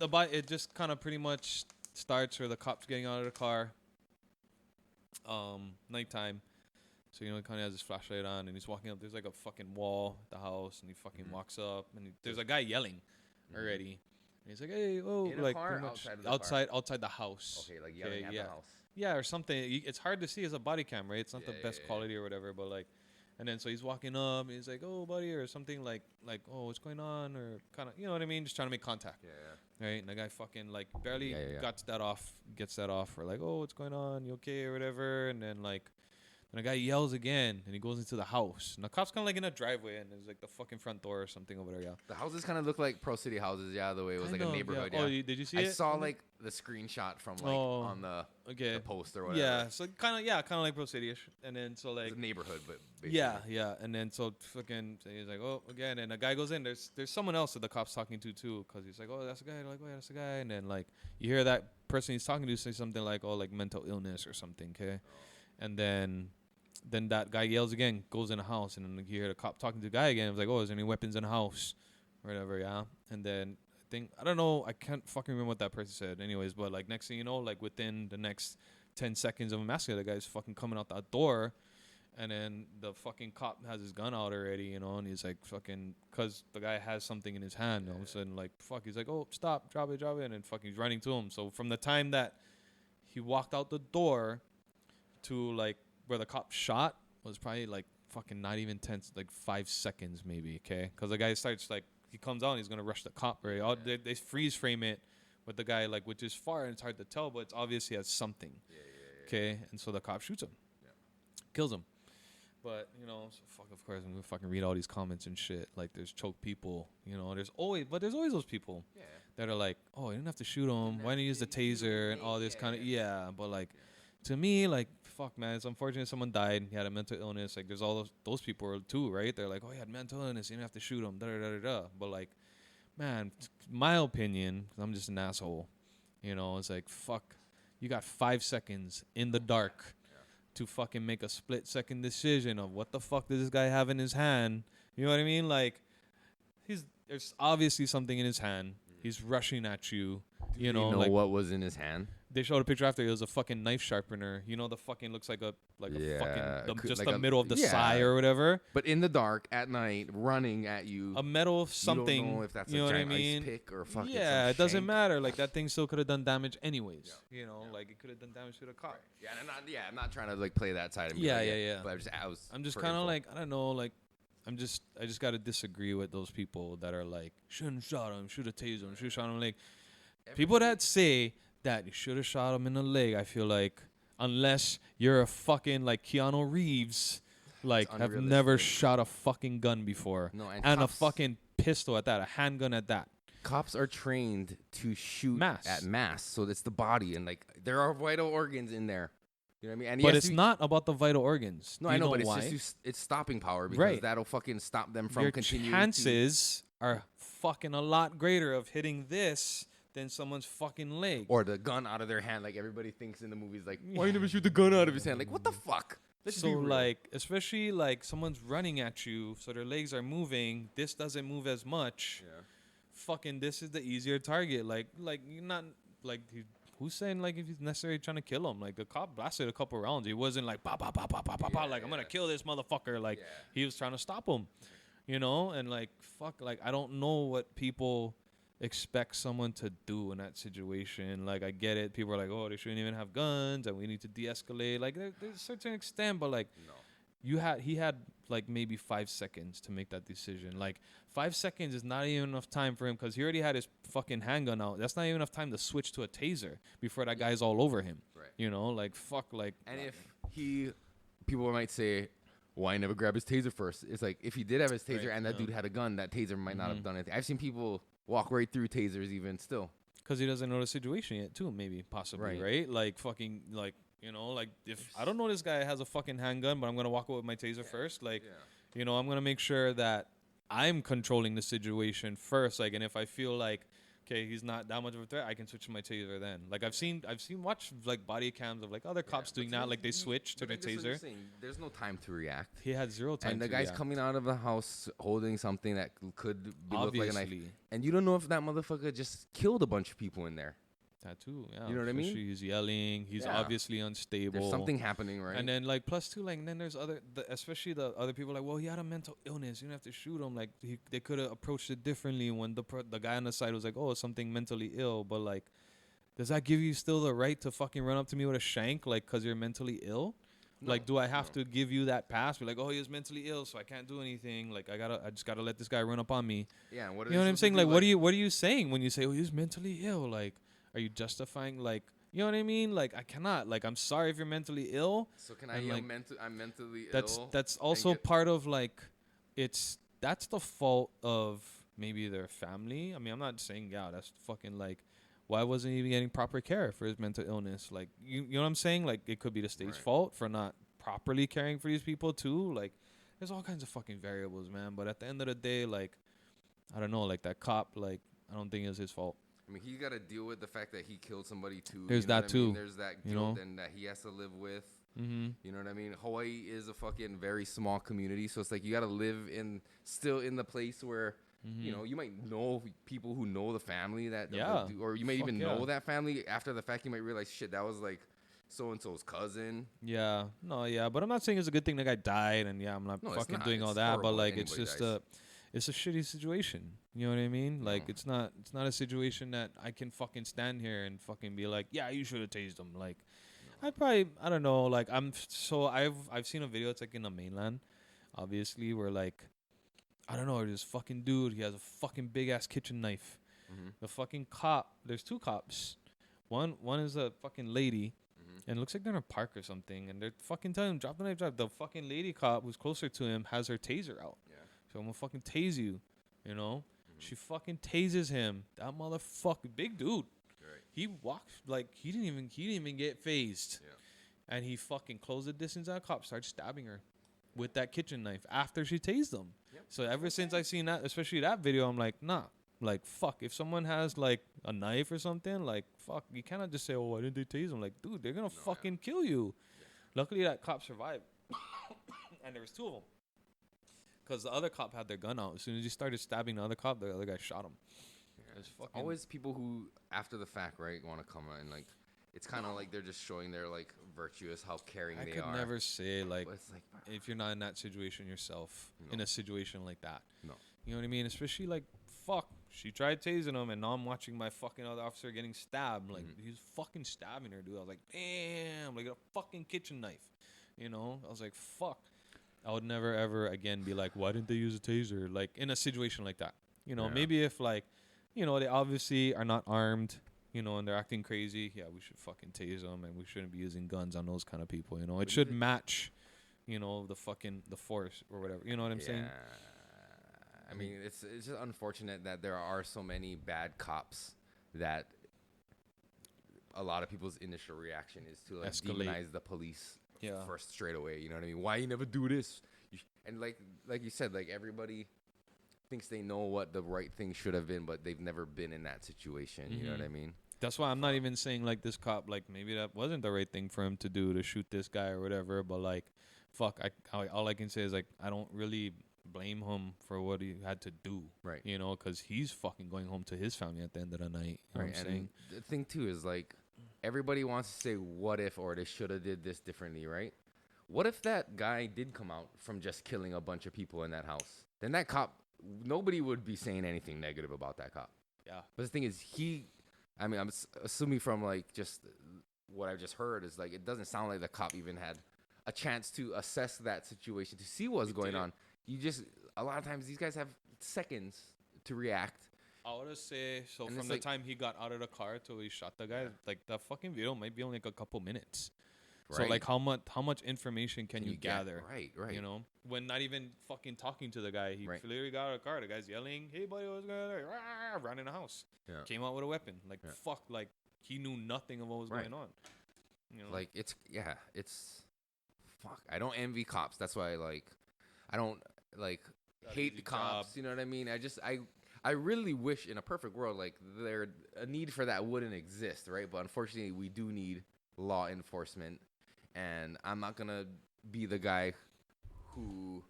there. It just kind of pretty much starts where the cop's getting out of the car. Nighttime. So, you know, he kind of has his flashlight on, and he's walking up. There's like a fucking wall at the house, and he fucking walks up, and there's a guy yelling already. And he's like, "Hey, oh!" In like a car, outside the house. Okay, like yelling at the house. Yeah, or something. It's hard to see as a body cam, right? It's not the best quality or whatever, but like, and then so he's walking up, and he's like, "Oh, buddy," or something like, "Oh, what's going on?" Or kind of, you know what I mean? Just trying to make contact. Yeah. Right, and the guy fucking like barely gets that off, or like, "Oh, what's going on? You okay?" or whatever, and then like. And the guy yells again, and he goes into the house. And the cop's kind of like in a driveway, and there's like the fucking front door or something over there, yeah. The houses kind of look like Pro City houses, yeah, the way it was like a neighborhood, yeah. Oh, did you see it? I saw like the screenshot from like on the post or whatever. Yeah, so kind of like Pro City-ish. And then so like... It's a neighborhood, but basically. Yeah. And then so fucking, he's like, oh, again. And the guy goes in. There's someone else that the cop's talking to, too. Because he's like, oh, that's the guy. They're like, oh, yeah, that's the guy. And then like, you hear that person he's talking to say something like, oh, like mental illness or something, okay? And then that guy yells again, goes in the house, and then you hear the cop talking to the guy again. It's like, oh, is there any weapons in the house? Or whatever, yeah. And then I don't know, I can't fucking remember what that person said anyways, but like next thing you know, like within the next 10 seconds of him asking, the guy's fucking coming out that door, and then the fucking cop has his gun out already, you know, and he's like fucking, because the guy has something in his hand, all of a sudden, like, fuck, he's like, oh, stop, drop it, and then fucking he's running to him. So from the time that he walked out the door to like where the cop shot was probably like fucking not even 10, like 5 seconds maybe, okay? Because the guy starts like, he comes out and he's gonna rush the cop, right? They freeze frame it with the guy like, which is far and it's hard to tell, but it's obvious he has something, okay? And so the cop shoots him, kills him. But you know, so fuck, of course I'm gonna fucking read all these comments and shit. Like there's choke people, you know. There's always those people that are like, oh, you didn't have to shoot him. Why didn't you use the taser and all this kind of But like, to me, like, fuck, man, it's unfortunate someone died. He had a mental illness. Like, there's all those people too, right? They're like, oh, he had mental illness. You didn't have to shoot him. Da da da da. But like, man, my opinion, 'cause I'm just an asshole. You know, it's like, fuck, you got 5 seconds in the dark to fucking make a split-second decision of what the fuck does this guy have in his hand. You know what I mean? Like, there's obviously something in his hand. He's rushing at you. You know like, what was in his hand? They showed a picture after. It was a fucking knife sharpener. You know, the fucking looks like a fucking just like the middle of the side or whatever. But in the dark at night, running at you. A metal something. You don't know if that's a giant ice pick or fucking. Yeah, it doesn't matter. Like that thing still could have done damage anyways. Yeah. You know, like it could have done damage to the car. Right. Yeah, I'm not trying to like play that side of me. Yeah. But I'm just kind of like, I don't know, like. I just gotta disagree with those people that are like, shouldn't shot him, should have tased him, should have shot him in the leg. People that say that you should have shot him in the leg, I feel like, unless you're a fucking like Keanu Reeves, like have never shot a fucking gun before, and a fucking pistol at that, a handgun at that. Cops are trained to shoot at mass, so it's the body, and like there are vital organs in there. You know what I mean? And but it's not about the vital organs. No, I know, but it's stopping power because that'll fucking stop them from continuing. Your chances are fucking a lot greater of hitting this than someone's fucking leg. Or the gun out of their hand, like everybody thinks in the movies, like, why you never shoot the gun out of his hand? Like, what the fuck? So like, especially like someone's running at you, so their legs are moving. This doesn't move as much. Yeah. Fucking, this is the easier target. Like you're not like. Who's saying, like, if he's necessarily trying to kill him? Like, the cop blasted a couple rounds. He wasn't like, bah, bah, bah, bah, bah, bah, bah, like, I'm going to kill this motherfucker. Like, he was trying to stop him, you know? And, like, fuck, like, I don't know what people expect someone to do in that situation. Like, I get it. People are like, oh, they shouldn't even have guns, and we need to de-escalate. Like, there's a certain extent, but, like, he had, like, maybe 5 seconds to make that decision. Like, 5 seconds is not even enough time for him because he already had his fucking handgun out. That's not even enough time to switch to a taser before that guy's all over him. Right. You know, like, fuck, like. And if people might say, why never grab his taser first? It's like, if he did have his taser and that dude had a gun, that taser might not have done anything. I've seen people walk right through tasers even still. Because he doesn't know the situation yet, too, maybe, possibly, right? Like, fucking, like. You know, like, if I don't know this guy has a fucking handgun, but I'm going to walk out with my taser first. Like, you know, I'm going to make sure that I'm controlling the situation first. Like, and if I feel like, okay, he's not that much of a threat, I can switch to my taser then. Like, I've seen watch, like, body cams of, like, other cops doing that. Like, they switch to their taser. There's no time to react. He had zero time to react. And the guy's coming out of the house holding something that could look like a knife. And you don't know if that motherfucker just killed a bunch of people in there. Tattoo, yeah. You know what I mean? He's yelling. He's obviously unstable. There's something happening, right? And then, like, plus two, like, and then there's especially the other people, like, well, he had a mental illness. You don't have to shoot him. Like, they could have approached it differently when the guy on the side was like, oh, something mentally ill. But, like, does that give you still the right to fucking run up to me with a shank, like, because you're mentally ill? No, like, do I have to give you that pass? Be like, oh, he was mentally ill, so I can't do anything. Like, I just gotta let this guy run up on me. Yeah. You know what I'm saying? Like, what are you saying when you say, oh, he's mentally ill? Like, are you justifying, like, You know what I mean? Like, I cannot. Like, I'm sorry if you're mentally ill. So can I? Like, I'm mentally ill. That's also part of like, that's the fault of maybe their family. I mean, I'm not saying that's fucking like, why wasn't he even getting proper care for his mental illness? Like, you know what I'm saying? Like, it could be the state's fault for not properly caring for these people too. Like, there's all kinds of fucking variables, man. But at the end of the day, like, I don't know, like that cop, like, I don't think it was his fault. I mean, he got to deal with the fact that he killed somebody too. There's that too. There's that guilt and that he has to live with. Mm-hmm. You know what I mean? Hawaii is a fucking very small community, so it's like you got to live still in the place where you know, you might know people who know the family or you might even know that family after the fact. You might realize, shit, that was like so and so's cousin. Yeah, no, but I'm not saying it's a good thing the guy died, and I'm not fucking doing all that, but like it's just it's a shitty situation. You know what I mean? Like it's not a situation that I can fucking stand here and fucking be like, yeah, you should have tased him. Like, I don't know. Like I've seen a video. It's like in the mainland, obviously, where like, I don't know, this fucking dude, he has a fucking big ass kitchen knife. Mm-hmm. The fucking cop, there's two cops. One is a fucking lady, and it looks like they're in a park or something, and they're fucking telling him, drop the knife, drop. The fucking lady cop who's closer to him has her taser out. Yeah. So I'm gonna fucking tase you, you know? Mm-hmm. She fucking tases him. That motherfucker, big dude. Right. He walked like he didn't even get phased. Yeah. And he fucking closed the distance. That cop started stabbing her with that kitchen knife after she tased him. Yep. So ever since I seen that, especially that video, I'm like, nah. Like, fuck, if someone has, like, a knife or something, like, fuck, you cannot just say, oh, why didn't they tase him? Like, dude, they're going to fucking kill you. Yeah. Luckily, that cop survived. And there was two of them. Because the other cop had their gun out. As soon as he started stabbing the other cop, the other guy shot him. Yeah. It's always people who, after the fact, right, want to come out and, like, it's kind of like they're just showing their, like, virtuous, how caring they are. I could never say, like, if you're not in that situation yourself, in a situation like that. No. You know what I mean? Especially, like, fuck, she tried tasing him, and now I'm watching my fucking other officer getting stabbed. Like, he's fucking stabbing her, dude. I was like, damn, like a fucking kitchen knife. You know? I was like, fuck. I would never, ever again be like, why didn't they use a taser? Like, in a situation like that. You know, maybe if, like, you know, they obviously are not armed, you know, and they're acting crazy, yeah, we should fucking tase them, and we shouldn't be using guns on those kind of people, you know? It should match, you know, the force or whatever. You know what I'm saying? I mean, it's just unfortunate that there are so many bad cops that a lot of people's initial reaction is to like demonize the police first straight away. You know what I mean? Why you never do this? And like you said, like everybody thinks they know what the right thing should have been, but they've never been in that situation. You know what I mean? That's why I'm not even saying like this cop, like maybe that wasn't the right thing for him to do to shoot this guy or whatever. But like, fuck, all I can say is like I don't really blame him for what he had to do, right? You know, because he's fucking going home to his family at the end of the night. You know what I'm saying? The thing too is like everybody wants to say what if or they should have did this differently, right? What if that guy did come out from just killing a bunch of people in that house? Then that cop, nobody would be saying anything negative about that cop. Yeah. But the thing is, I'm assuming from like just what I just heard is like it doesn't sound like the cop even had a chance to assess that situation to see what's going on. You just, a lot of times these guys have seconds to react. I would say, so from the time he got out of the car till he shot the guy, like the fucking video might be only like a couple minutes. Right. So like how much information can you gather? Right. You know, when not even fucking talking to the guy, he literally got out of the car. The guy's yelling, "Hey buddy, what's going on?" Ran in the house. Yeah. Came out with a weapon. Like fuck, like he knew nothing of what was going on. You know? Like it's fuck. I don't envy cops. That's why I don't like hate the cops. Job. You know what I mean? I really wish in a perfect world like a need for that wouldn't exist, right? But unfortunately, we do need law enforcement. And I'm not going to be the guy who,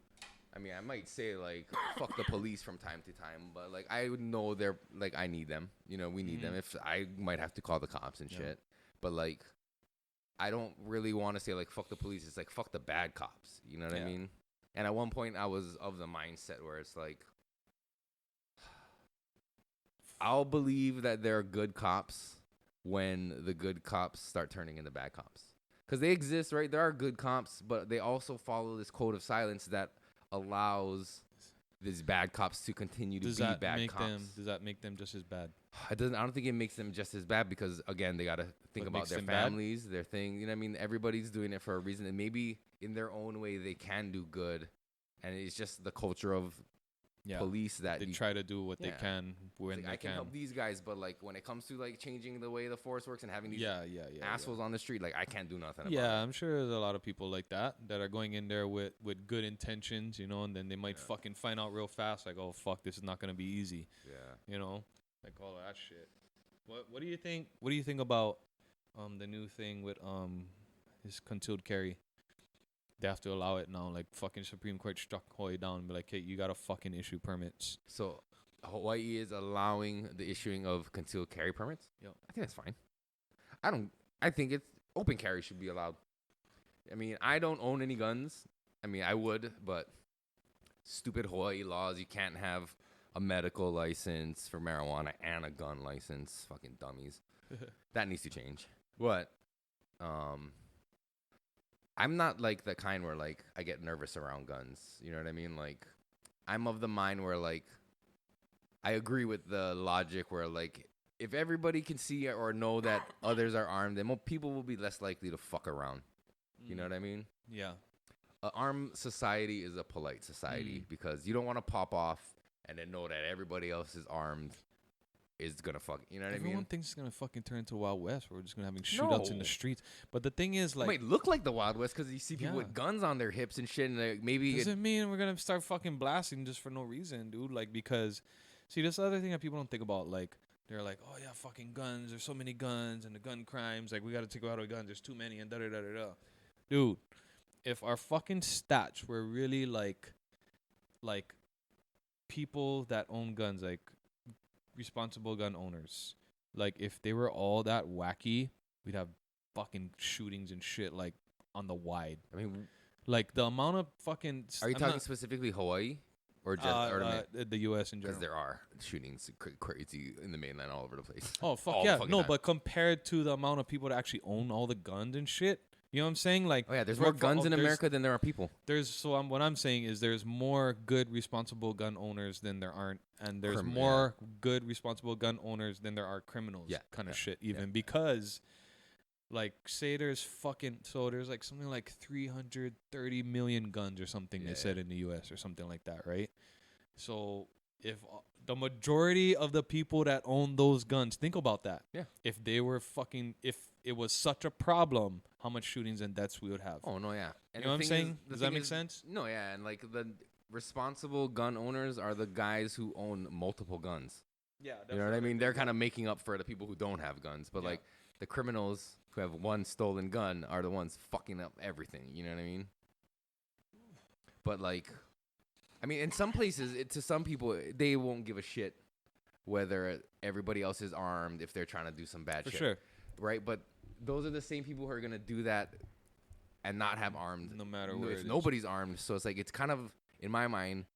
I mean, I might say, like, fuck the police from time to time. But, like, I would know they're, like, I need them. You know, we need them. If I might have to call the cops and shit. But, like, I don't really want to say, like, fuck the police. It's, like, fuck the bad cops. You know what I mean? And at one point, I was of the mindset where it's, like, I'll believe that there are good cops when the good cops start turning into bad cops. Because they exist, right? There are good cops, but they also follow this code of silence that allows these bad cops to continue to be bad cops. Does that make them just as bad? It doesn't. I don't think it makes them just as bad because again, they gotta think about their families, their thing. You know what I mean? Everybody's doing it for a reason, and maybe in their own way they can do good, and it's just the culture of police that they try to do what they can when they I can help these guys, but like when it comes to like changing the way the force works and having these assholes on the street, like I can't do nothing. About it. I'm sure there's a lot of people like that are going in there with good intentions, you know, and then they might fucking find out real fast, like, oh fuck, this is not gonna be easy. Yeah, you know, like all that shit. What do you think? What do you think about the new thing with his concealed carry? They have to allow it now. Like, fucking Supreme Court struck Hawaii down and be like, hey, you got to fucking issue permits. So, Hawaii is allowing the issuing of concealed carry permits? Yeah. I think that's fine. I think it's open carry should be allowed. I mean, I don't own any guns. I mean, I would, but stupid Hawaii laws. You can't have a medical license for marijuana and a gun license. Fucking dummies. That needs to change. But, I'm not like the kind where like I get nervous around guns. You know what I mean? Like I'm of the mind where like I agree with the logic where like if everybody can see or know that others are armed, then more people will be less likely to fuck around. You know what I mean? Yeah. An armed society is a polite society because you don't want to pop off and then know that everybody else is armed. Is gonna fuck, you know what I mean? Everyone thinks it's gonna fucking turn into Wild West. Where we're just gonna having shootouts in the streets. But the thing is, like, it might look like the Wild West because you see people with guns on their hips and shit, and like, maybe doesn't mean we're gonna start fucking blasting just for no reason, dude. Like, because see, this other thing that people don't think about, like, they're like, oh yeah, fucking guns. There's so many guns and the gun crimes. Like, we gotta take out our guns. There's too many and da da da da da. Dude, if our fucking stats were really like people that own guns, like responsible gun owners, like if they were all that wacky, we'd have fucking shootings and shit like on the wide. I mean, like the amount of fucking. Are you talking specifically Hawaii or just the U.S. in general? Because there are shootings crazy in the mainland all over the place. Oh fuck yeah, no, but compared to the amount of people that actually own all the guns and shit. You know what I'm saying? Like, oh yeah, there's more guns in America than there are people. What I'm saying is there's more good responsible gun owners than there aren't, and there's more good responsible gun owners than there are criminals. Kind of shit. Even because, like, say there's like something like 330 million guns or something they said in the U.S. or something like that, right? So if the majority of the people that own those guns, think about that. Yeah. If it was such a problem, how much shootings and deaths we would have. Oh, no, yeah. And you know what I'm saying? Does that make sense? No, yeah. And like the responsible gun owners are the guys who own multiple guns. Yeah. You know what I mean? They're kind of making up for the people who don't have guns. But like the criminals who have one stolen gun are the ones fucking up everything. You know what I mean? But like, I mean, in some places, to some people, they won't give a shit whether everybody else is armed if they're trying to do some bad shit. For sure. Right? But those are the same people who are going to do that and not have armed. No matter where if nobody's armed. So it's like, it's kind of, in my mind,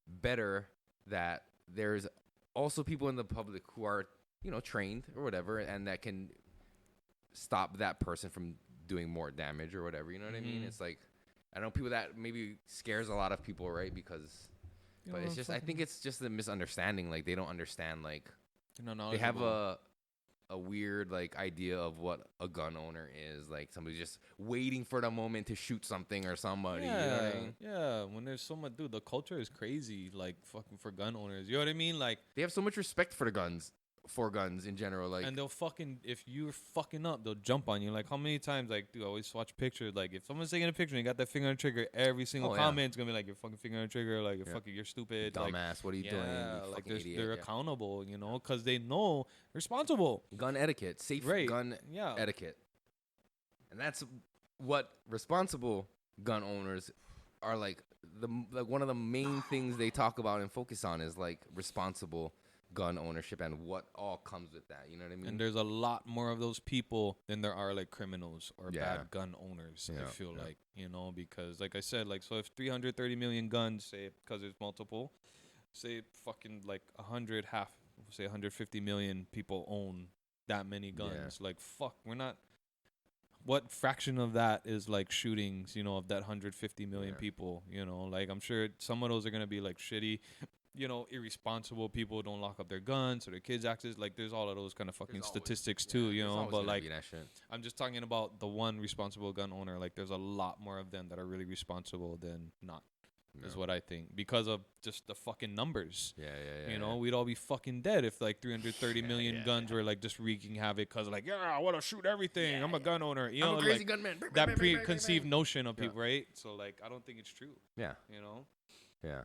better that there's also people in the public who are, you know, trained or whatever, and that can stop that person from doing more damage or whatever. You know what I mean? It's like, I know people that maybe scares a lot of people, right? Because, but it's just, I think it's just a misunderstanding. Like, they don't understand, like, they have a weird, like, idea of what a gun owner is. Like, somebody just waiting for the moment to shoot something or somebody. Yeah, you know what I mean? Yeah. When there's so much, dude, the culture is crazy, like, fucking for gun owners. You know what I mean? Like, they have so much respect for guns in general, like, and they'll fucking, if you're fucking up, they'll jump on you. Like, how many times, like, dude, I always watch pictures, like, if someone's taking a picture and you got that finger on the trigger, every single comment's gonna be like, you're fucking finger on the trigger, like, you're stupid, dumbass, like, what are you doing, you like, idiot. They're accountable, you know, because they know responsible gun etiquette, safe gun etiquette, and that's what responsible gun owners are like one of the main things they talk about and focus on is like responsible gun ownership and what all comes with that. You know what I mean? And there's a lot more of those people than there are like criminals or bad gun owners. I feel like, you know, because like I said, like, so if 330 million guns, say, because there's multiple, say fucking like 150 million people own that many guns. Like, fuck, we're not. what fraction of that is like shootings, of that 150 million people, like I'm sure some of those are going to be like shitty, irresponsible people don't lock up their guns or their kids' access. Like there's all of those kind of fucking statistics too, but like I'm just talking about the one responsible gun owner. Like there's a lot more of them that are really responsible than not. Is what I think, because of just the fucking numbers. Yeah. We'd all be fucking dead if like 330 million guns were like just wreaking havoc because like, I want to shoot everything. I'm a gun owner. I'm a crazy gunman. That preconceived notion of people, right? So like, I don't think it's true. Yeah. Yeah.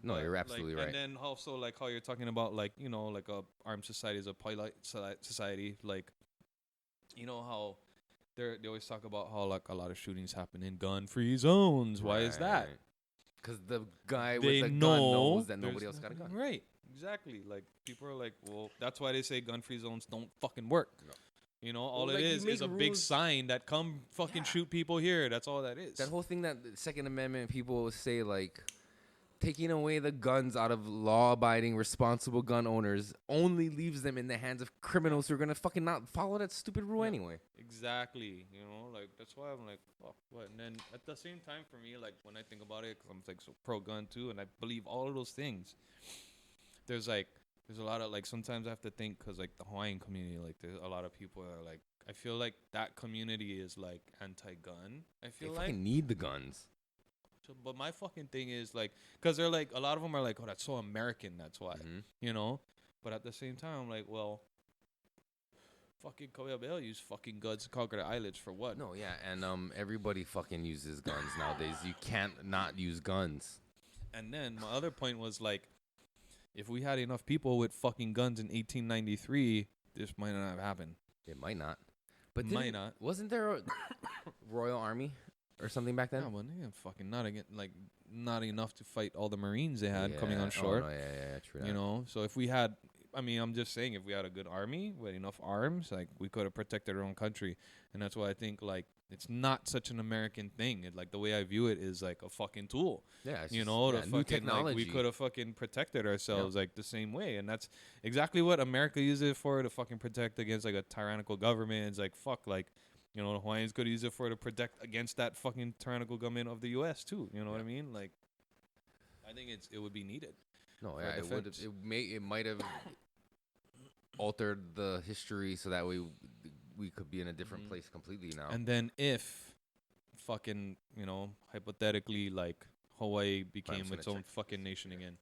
No, but, you're absolutely right. And then also like how you're talking about like, like a armed society is a polite society. Like, how they always talk about how like a lot of shootings happen in gun-free zones. Why is that? Because the guy with the gun knows that nobody else got a gun. Right. Exactly. Like, people are like, well, that's why they say gun-free zones don't fucking work. No. All well, it is a big sign that come fucking shoot people here. That's all that is. That whole thing that the Second Amendment people say, like, taking away the guns out of law-abiding, responsible gun owners only leaves them in the hands of criminals who are going to fucking not follow that stupid rule anyway. Exactly. Like, that's why I'm like, fuck, what? And then at the same time, for me, like, when I think about it, because I'm, like, so pro-gun, too, and I believe all of those things, there's a lot of, like, sometimes I have to think, because, like, the Hawaiian community, like, there's a lot of people that are, like, I feel like that community is, like, anti-gun. I feel like. They fucking need the guns. But my fucking thing is like, because they're like, a lot of them are like, oh, that's so American, that's why, But at the same time, I'm like, well, fucking Koyabel use fucking guns to conquer the islands for what? No, yeah, and everybody fucking uses guns nowadays. You can't not use guns. And then my other point was like, if we had enough people with fucking guns in 1893, this might not have happened. It might not. But might not. Wasn't there a Royal Army or something back then? Yeah, well, they fucking not enough to fight all the Marines they had coming on shore. Oh, no, yeah, true. So if we had, I'm just saying, if we had a good army with enough arms, like we could have protected our own country, and that's why I think like it's not such an American thing. Like the way I view it is like a fucking tool. Yeah, it's the new fucking technology. Like, we could have fucking protected ourselves like the same way, and that's exactly what America uses it for, to fucking protect against like a tyrannical government. It's like fuck, like. The Hawaiians could use it to protect against that fucking tyrannical government of the U.S. too. You know what I mean? Like, I think it would be needed. No, yeah, it would. It might have altered the history so that we could be in a different place completely now. And then if fucking hypothetically like Hawaii became its own fucking nation again,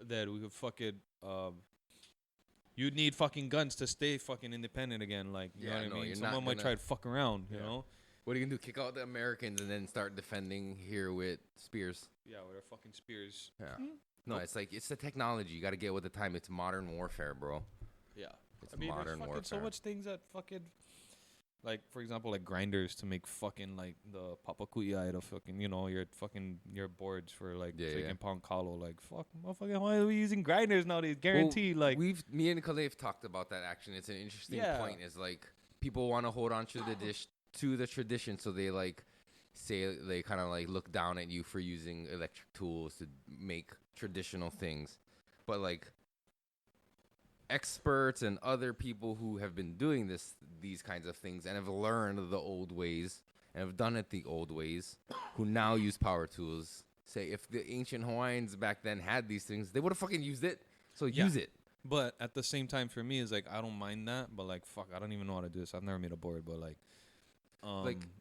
then we could fucking you'd need fucking guns to stay fucking independent again. Like, you know what I mean? Someone might try to fuck around, you know? What are you going to do? Kick out the Americans and then start defending here with spears? Yeah, with our fucking spears. Yeah. No, it's like, it's the technology. You got to get with the time. It's modern warfare, bro. Yeah. It's modern warfare. So much things that fucking, like, for example, like grinders to make fucking, like, the papakuya, the fucking, your boards for, like, freaking pakalolo. Like, fuck, motherfucking, why are we using grinders nowadays? Guaranteed, like. Me and Khalif talked about that, actually. It's an interesting point. Is, like, people want to hold on to the tradition, so they, like, say, they kind of, like, look down at you for using electric tools to make traditional things. But, like, experts and other people who have been doing these kinds of things and have learned the old ways and have done it the old ways, who now use power tools, say if the ancient Hawaiians back then had these things, they would have fucking used it. So use it. But at the same time, for me, it's like, I don't mind that, but like, fuck, I don't even know how to do this. I've never made a board, but like,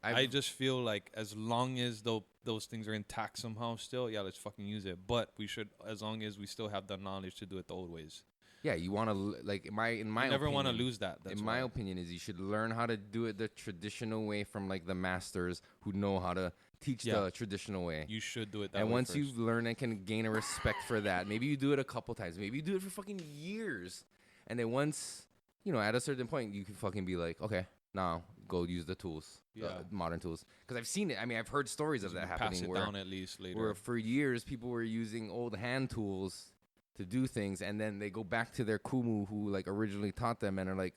I just feel like as long as those things are intact somehow still, let's fucking use it. But we should, as long as we still have the knowledge to do it the old ways. Yeah, you want to, like, in my never want to lose that. That's my opinion is you should learn how to do it the traditional way from, like, the masters who know how to teach the traditional way. You should do it that way. And once you learn and can gain a respect for that, maybe you do it a couple times. Maybe you do it for fucking years. And then once, at a certain point, you can fucking be like, okay, now go use the tools, modern tools. Because I've seen it. I mean, I've heard stories of that happening. Pass it down at least later. Where for years, people were using old hand tools to do things, and then they go back to their kumu who, like, originally taught them and are like,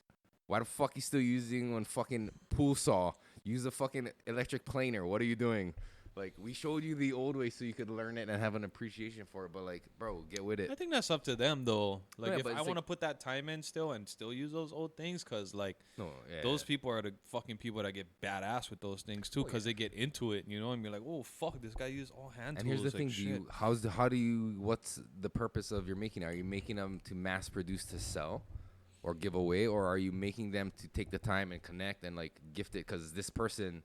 why the fuck you still using one fucking pool saw? Use a fucking electric planer. What are you doing? Like, we showed you the old way so you could learn it and have an appreciation for it. But, like, bro, get with it. I think that's up to them, though. Like, Yeah, if but I it's want to like- put that time in still and still use those old things, because, like, No, yeah. those people are the fucking people that get badass with those things, too, Oh, because they get into it, you know? And you're like, oh, fuck, this guy used all hand And tools. here's the like, thing: shit. what's the purpose of your making? Are you making them to mass produce to sell, or give away, or are you making them to take the time and connect and like gift it? Because this person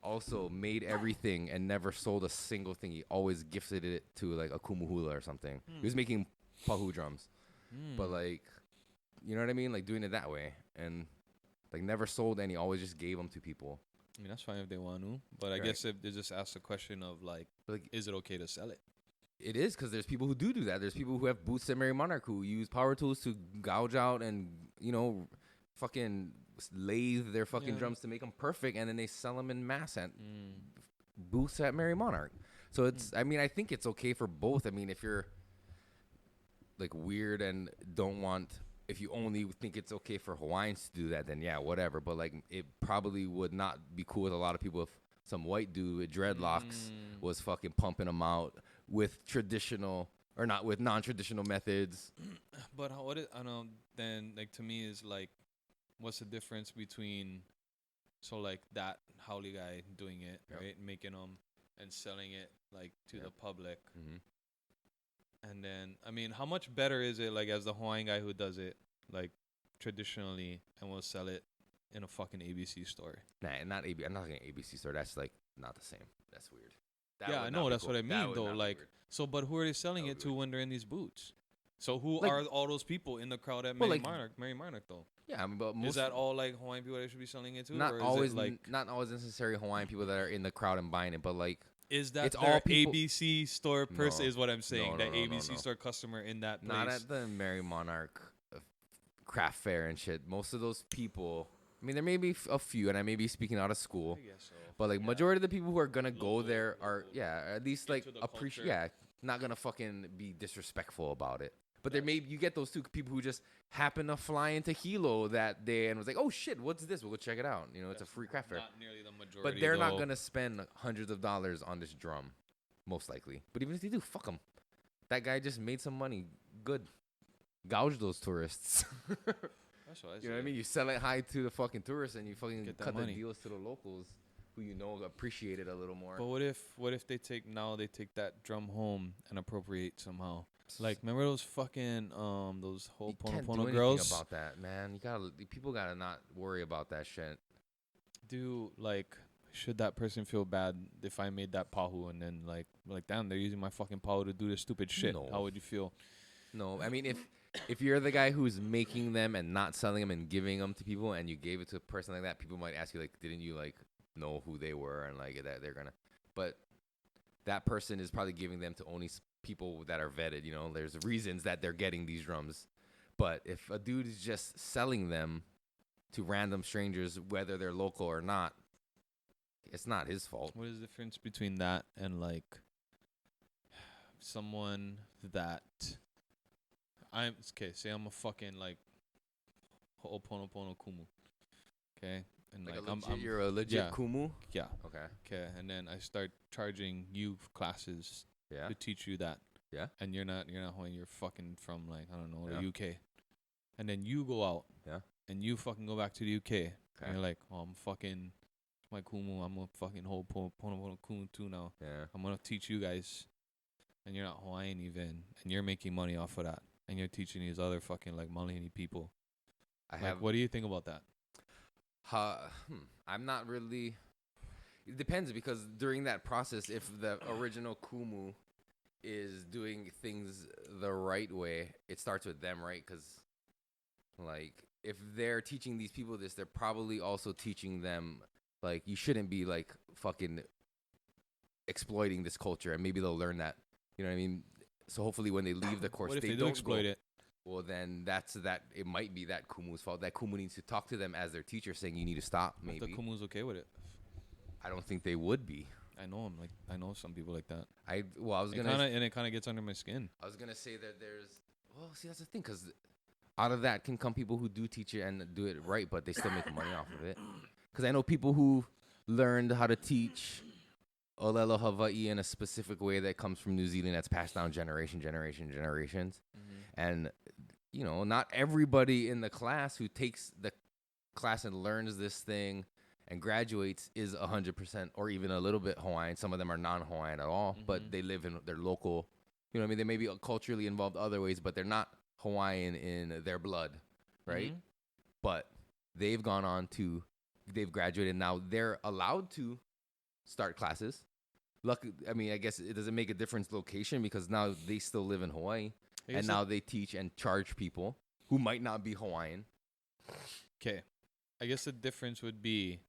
also made everything and never sold a single thing. He always gifted it to like a kumuhula or something. He was making pahu drums, but like, you know what I mean? Like doing it that way, and like never sold any. Always just gave them to people. I mean, that's fine if they want to, but I Right. guess if they just ask the question of, like, is it okay to sell it? It is, because there's people who do that. There's people who have booths at Mary Monarch who use power tools to gouge out and, you know, fucking lathe their fucking drums to make them perfect, and then they sell them in mass at booths at Mary Monarch. So it's, I mean, I think it's okay for both. I mean, if you're like weird and don't want, if you only think it's okay for Hawaiians to do that, then yeah, whatever. But like, it probably would not be cool with a lot of people if some white dude with dreadlocks was fucking pumping them out with traditional or not with non-traditional methods. But what is, I don't know, then, like, to me is like, what's the difference between, so like that Howley guy doing it, right, making them and selling it like to the public, and then, I mean, how much better is it, like, as the Hawaiian guy who does it like traditionally and will sell it in a fucking ABC store? Nah, not AB. I'm not gonna ABC store. That's like not the same. That's weird. That Yeah, would I not know. be That's cool. what I That mean, would though. not be Like, weird. so, but who are they selling That it would to be when they're in these booths? So who Like- are all those people in the crowd at Well, Mary like- Monarch? Mary Monarch, though. Yeah, I mean, but most Is that all like Hawaiian people that should be selling it to? not or is always it like, not always necessary Hawaiian people that are in the crowd and buying it, but like is that it's their all people- ABC store person? No. Is what I'm saying. No, That no, no, ABC no. store customer in that place. not at the Mary Monarch craft fair and shit. Most of those people, I mean, there may be a few, and I may be speaking out of school, I guess so. but like majority of the people who are gonna go Local- there are local. at least like Into the appreciate, culture. not gonna fucking be disrespectful about it. But there may you get those two people who just happen to fly into Hilo that day and was like, oh shit, what's this? We'll go check it out. You know, it's a free craft fair. Not nearly the majority. But they're not though. gonna spend hundreds of dollars on this drum, most likely. But even if they do, fuck them. That guy just made some money. Good. Gouge those tourists. That's what I You know what I say. mean? You sell it high to the fucking tourists, and you fucking Get that cut money. the deals to the locals, who you know appreciate it a little more. But what if they take that drum home and appropriate somehow? Like, remember those fucking those whole you can't do Pono anything girls? about that, man. People gotta not worry about that shit. Should that person feel bad if I made that pahu and then like damn, they're using my fucking pahu to do this stupid shit? No. How would you feel? No, I mean if you're the guy who's making them and not selling them and giving them to people, and you gave it to a person like that, people might ask you like, didn't you like know who they were and like that they're gonna, but that person is probably giving them to only people that are vetted. You know, there's reasons that they're getting these drums, but if a dude is just selling them to random strangers, whether they're local or not, it's not his fault. What is the difference between that and like someone that say I'm a fucking like ho'oponopono kumu, okay, and Like I'm you're a legit yeah. kumu. yeah, Okay. okay, and then I start charging you classes Yeah. to teach you that. Yeah. And you're not Hawaiian, you're fucking from like, I don't know, Yeah. the UK. And then you go out. Yeah. And you fucking go back to the UK. Okay. And you're like, oh, I'm fucking my kumu, I'm a fucking whole pono kumu too now. Yeah. I'm gonna teach you guys. And you're not Hawaiian even, and you're making money off of that. And you're teaching these other fucking like Malihini people. What do you think about that? I'm not really. It depends, because during that process, if the original kumu is doing things the right way, it starts with them, right? Because, like, if they're teaching these people this, they're probably also teaching them, like, you shouldn't be, like, fucking exploiting this culture, and maybe they'll learn that. You know what I mean? So hopefully when they leave the course, What if they they do don't exploit go, it? Well, then it might be that kumu's fault. That kumu needs to talk to them as their teacher, saying you need to stop. If the Maybe kumu's okay with it. I don't think they would be. I know some people like that. I was gonna It kind of gets under my skin. say that see, that's the thing, because out of that can come people who do teach it and do it right, but they still make money off of it. Because I know people who learned how to teach Olelo Hawaii in a specific way that comes from New Zealand that's passed down generations. And, not everybody in the class who takes the class and learns this thing and graduates is 100% or even a little bit Hawaiian. Some of them are non-Hawaiian at all, but they live in their local, they may be culturally involved other ways, but they're not Hawaiian in their blood, right? But they've gone on to, they've graduated. Now they're allowed to start classes. I guess it doesn't make a difference location because now they still live in Hawaii. And now they teach and charge people who might not be Hawaiian. Okay. I guess the difference would be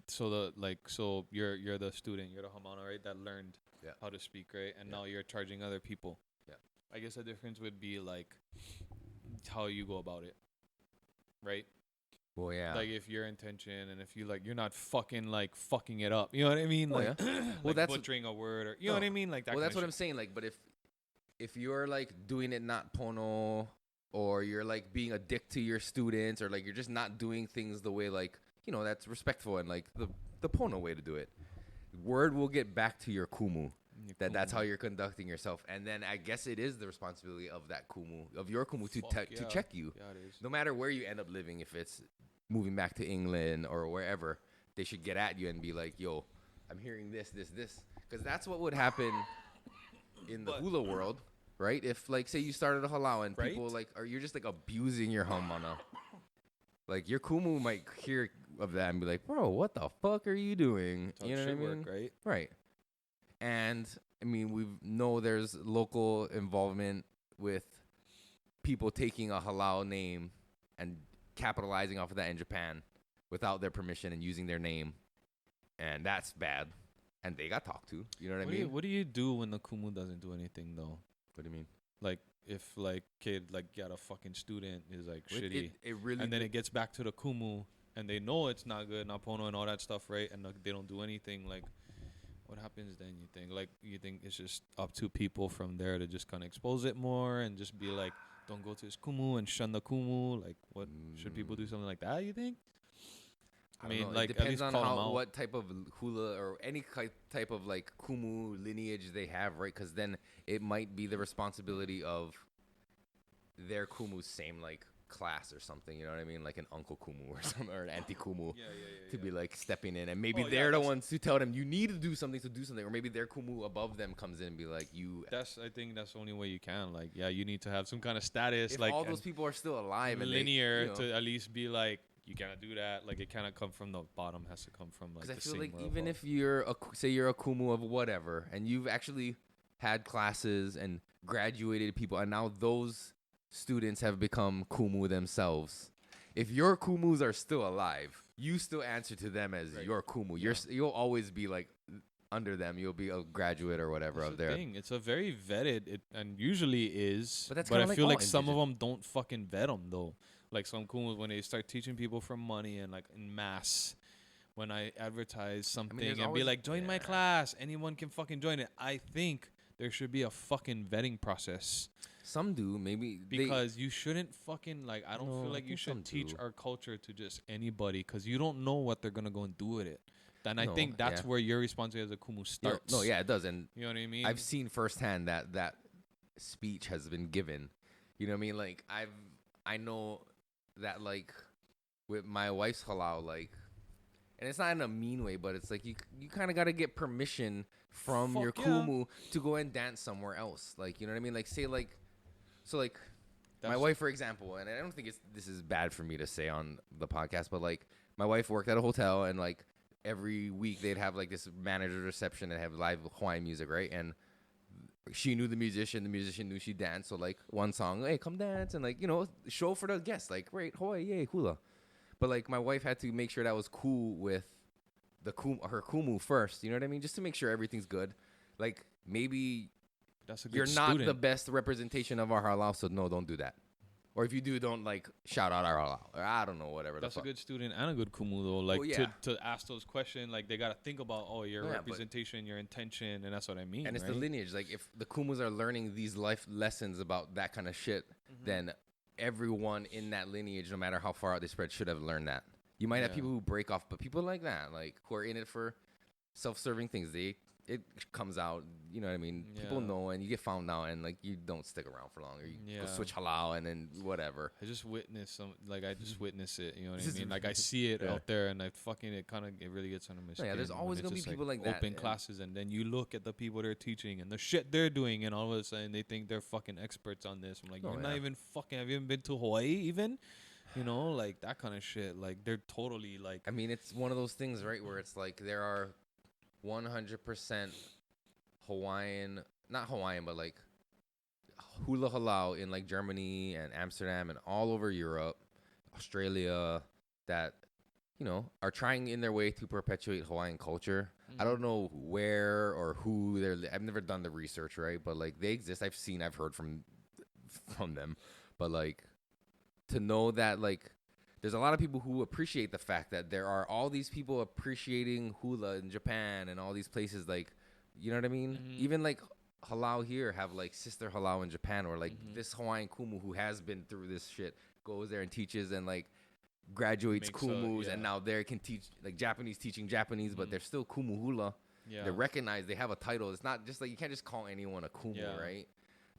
so you're the student, you're the Hamana, right? That learned how to speak, right? And now you're charging other people. Yeah. I guess the difference would be like how you go about it, right? Well, yeah. Like if your intention and if you you're not fucking it up. You know what I mean? Well, that's butchering a word or you know what I mean? Like that. Well, that's what I'm saying. Like, but if you're doing it not pono, or you're being a dick to your students, or you're just not doing things the way that's respectful and the pono way to do it, word will get back to your kumu. That's how you're conducting yourself, and then I guess it is the responsibility of that kumu, of your kumu, to check you. Yeah, it is. No matter where you end up living, if it's moving back to England or wherever, they should get at you and be like, "Yo, I'm hearing this," because that's what would happen in the hula world, right? If say you started a halau and people or you're just abusing your hamana, your kumu might hear of that and be like, "Bro, what the fuck are you doing?" That's you know what I mean? Work, right? Right. And we know there's local involvement with people taking a halal name and capitalizing off of that in Japan without their permission and using their name, and that's bad. And they got talked to. You know what I mean? What do you do when the kumu doesn't do anything though? What do you mean? If kid got a fucking student is shitty, it really and then it gets back to the kumu and they know it's not good, napono and all that stuff, right? And they don't do anything. What happens then? You think it's just up to people from there to just kind of expose it more and just be like, don't go to this kumu and shun the kumu. What should people do something like that? You think? I mean, it depends on what type of hula or any type of kumu lineage they have, right? Because then it might be the responsibility of their kumu's same class or something. You know what I mean? Like an uncle kumu or something, or an auntie kumu to be stepping in, and maybe they're the ones who tell them you need to do something, or maybe their kumu above them comes in and be like, you. I think that's the only way you can. You need to have some kind of status. If all those people are still alive and linear to at least be you cannot do that. It cannot come from the bottom. Has to come from because I feel even if you're you're a kumu of whatever, and you've actually had classes and graduated people, and now those students have become kumu themselves. If your kumus are still alive, you still answer to them as your kumu. Yeah. You'll always be under them. You'll be a graduate or whatever of their thing. It's a very vetted, and usually is. But I feel some of them don't fucking vet them though. Some kumus, when they start teaching people for money and in mass, when I advertise something and be join my class, anyone can fucking join it. I think there should be a fucking vetting process. Some do, maybe. Because you shouldn't fucking, I don't feel you should teach our culture to just anybody because you don't know what they're going to go and do with it. And I think that's where your responsibility as a kumu starts. It does. And you know what I mean? I've seen firsthand that speech has been given. You know what I mean? I know that, with my wife's halal, and it's not in a mean way, but it's you kind of got to get permission from your kumu to go and dance somewhere else. You know what I mean? Say, my wife, for example, and I don't think this is bad for me to say on the podcast, but my wife worked at a hotel, and every week they'd have this manager reception and have live Hawaiian music, right? And she knew the musician knew she danced, so one song, hey, come dance, and show for the guests, great Hawaii, yay, hula. But my wife had to make sure that was cool with her kumu first, you know what I mean? Just to make sure everything's good. Maybe that's a good you're student. Not the best representation of our halal, so no, don't do that. Or if you do, don't shout out our halal. Or I don't know, whatever. That's a good student and a good kumu though. To ask those questions, they gotta think about your representation, your intention, and that's what I mean. And it's the lineage. If the kumus are learning these life lessons about that kind of shit, then everyone in that lineage, no matter how far out they spread, should have learned that. You might have people who break off, but people like that, like who are in it for self-serving things, it comes out, you know what I mean? Yeah. People know, and you get found out, and like you don't stick around for long, or you go switch halal, and then whatever. I just witness witness it, you know what I mean? Like I see it out there, and it really gets under my skin. Yeah, there's always gonna be people like that. Open classes, and then you look at the people they're teaching and the shit they're doing, and all of a sudden they think they're fucking experts on this. I'm like, you're not even fucking. Have you even been to Hawaii even? You know, like that kind of shit. Like they're totally like. I mean, it's one of those things, right, where it's like there are 100% Hawaiian, not Hawaiian, but like hula halal in like Germany and Amsterdam and all over Europe, Australia, that, you know, are trying in their way to perpetuate Hawaiian culture. I don't know where or who I've never done the research, right? But like they exist. I've heard from them, but like to know that like there's a lot of people who appreciate the fact that there are all these people appreciating hula in Japan and all these places, like, you know what I mean? Even like halal here have like sister halal in Japan, or like this Hawaiian kumu who has been through this shit goes there and teaches and like graduates kumus, and now they can teach like Japanese teaching Japanese, but they're still kumu hula. Yeah. They're recognized. They have a title. It's not just like you can't just call anyone a kumu, right?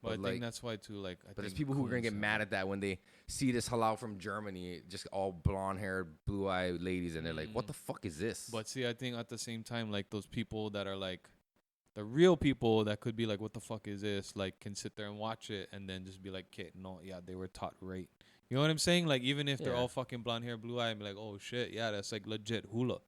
But I think that's why too. Like, but there's people who are gonna get mad at that when they see this halal from Germany, just all blonde-haired, blue-eyed ladies, and they're like, "What the fuck is this?" But see, I think at the same time, like those people that are like the real people that could be like, "What the fuck is this?" Like, can sit there and watch it and then just be like, "Okay, no, yeah, they were taught right." You know what I'm saying? Like, even if they're all fucking blonde hair, blue eye, and be like, "Oh shit, yeah, that's like legit hula."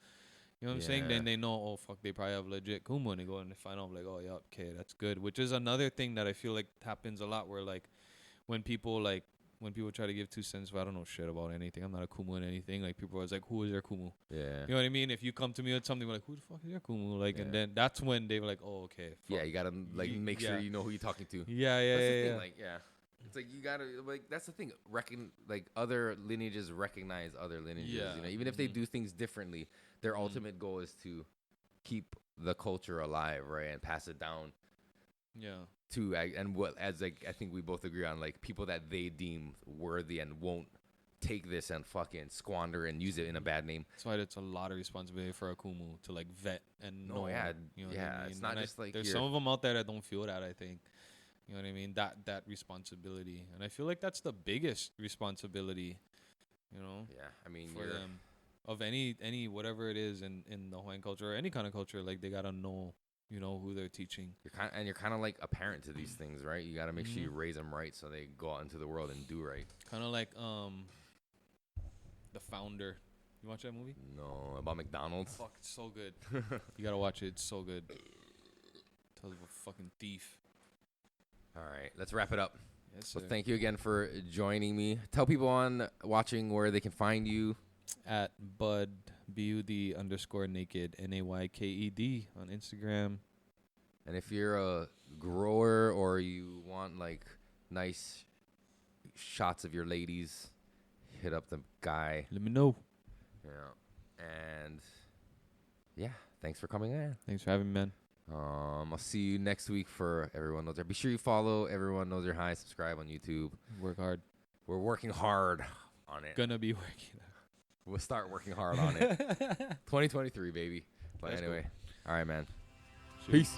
You know what I'm saying? Then they know, oh, fuck, they probably have legit kumu, and they go and they find out, like, oh, yeah, okay, that's good. Which is another thing that I feel like happens a lot where, like, when people try to give 2 cents, I don't know shit about anything. I'm not a kumu in anything. Like, people are always like, who is your kumu? Yeah. You know what I mean? If you come to me with something, we're like, who the fuck is your kumu? Like, and then that's when they were like, oh, okay. Fuck. Yeah, you got to, like, make sure you know who you're talking to. Yeah. Thing, like, it's like you gotta, like, that's the thing. Like other lineages recognize other lineages. Yeah. You know, even if they do things differently, their ultimate goal is to keep the culture alive, right, and pass it down. Yeah. To and what as like I think we both agree on, like people that they deem worthy and won't take this and fucking squander and use it in a bad name. That's why it's a lot of responsibility for a kumu to like vet and know. You know what I mean? It's not just like there's some of them out there that don't feel that. I think. You know what I mean? That responsibility. And I feel like that's the biggest responsibility, you know? Yeah, I mean, for them. Of any whatever it is in the Hawaiian culture or any kind of culture, like they got to know, you know, who they're teaching. You're kind of like a parent to these things, right? You got to make sure you raise them right so they go out into the world and do right. Kind of like The Founder. You watch that movie? No, about McDonald's? Fuck, it's so good. You got to watch it. It's so good. Tells of a fucking thief. All right, let's wrap it up. Yes, so thank you again for joining me. Tell people on watching where they can find you. At BUD_naked, NAYKED on Instagram. And if you're a grower or you want like nice shots of your ladies, hit up the guy. Let me know. Yeah. And yeah, thanks for coming in. Thanks for having me, man. I'll see you next week for Everyone Knows Your. Be sure you follow Everyone Knows Your High. Subscribe on YouTube. Work hard. We're working hard on it. Gonna be working. We'll start working hard on it. 2023, baby. But anyway, cool. All right, man. Peace.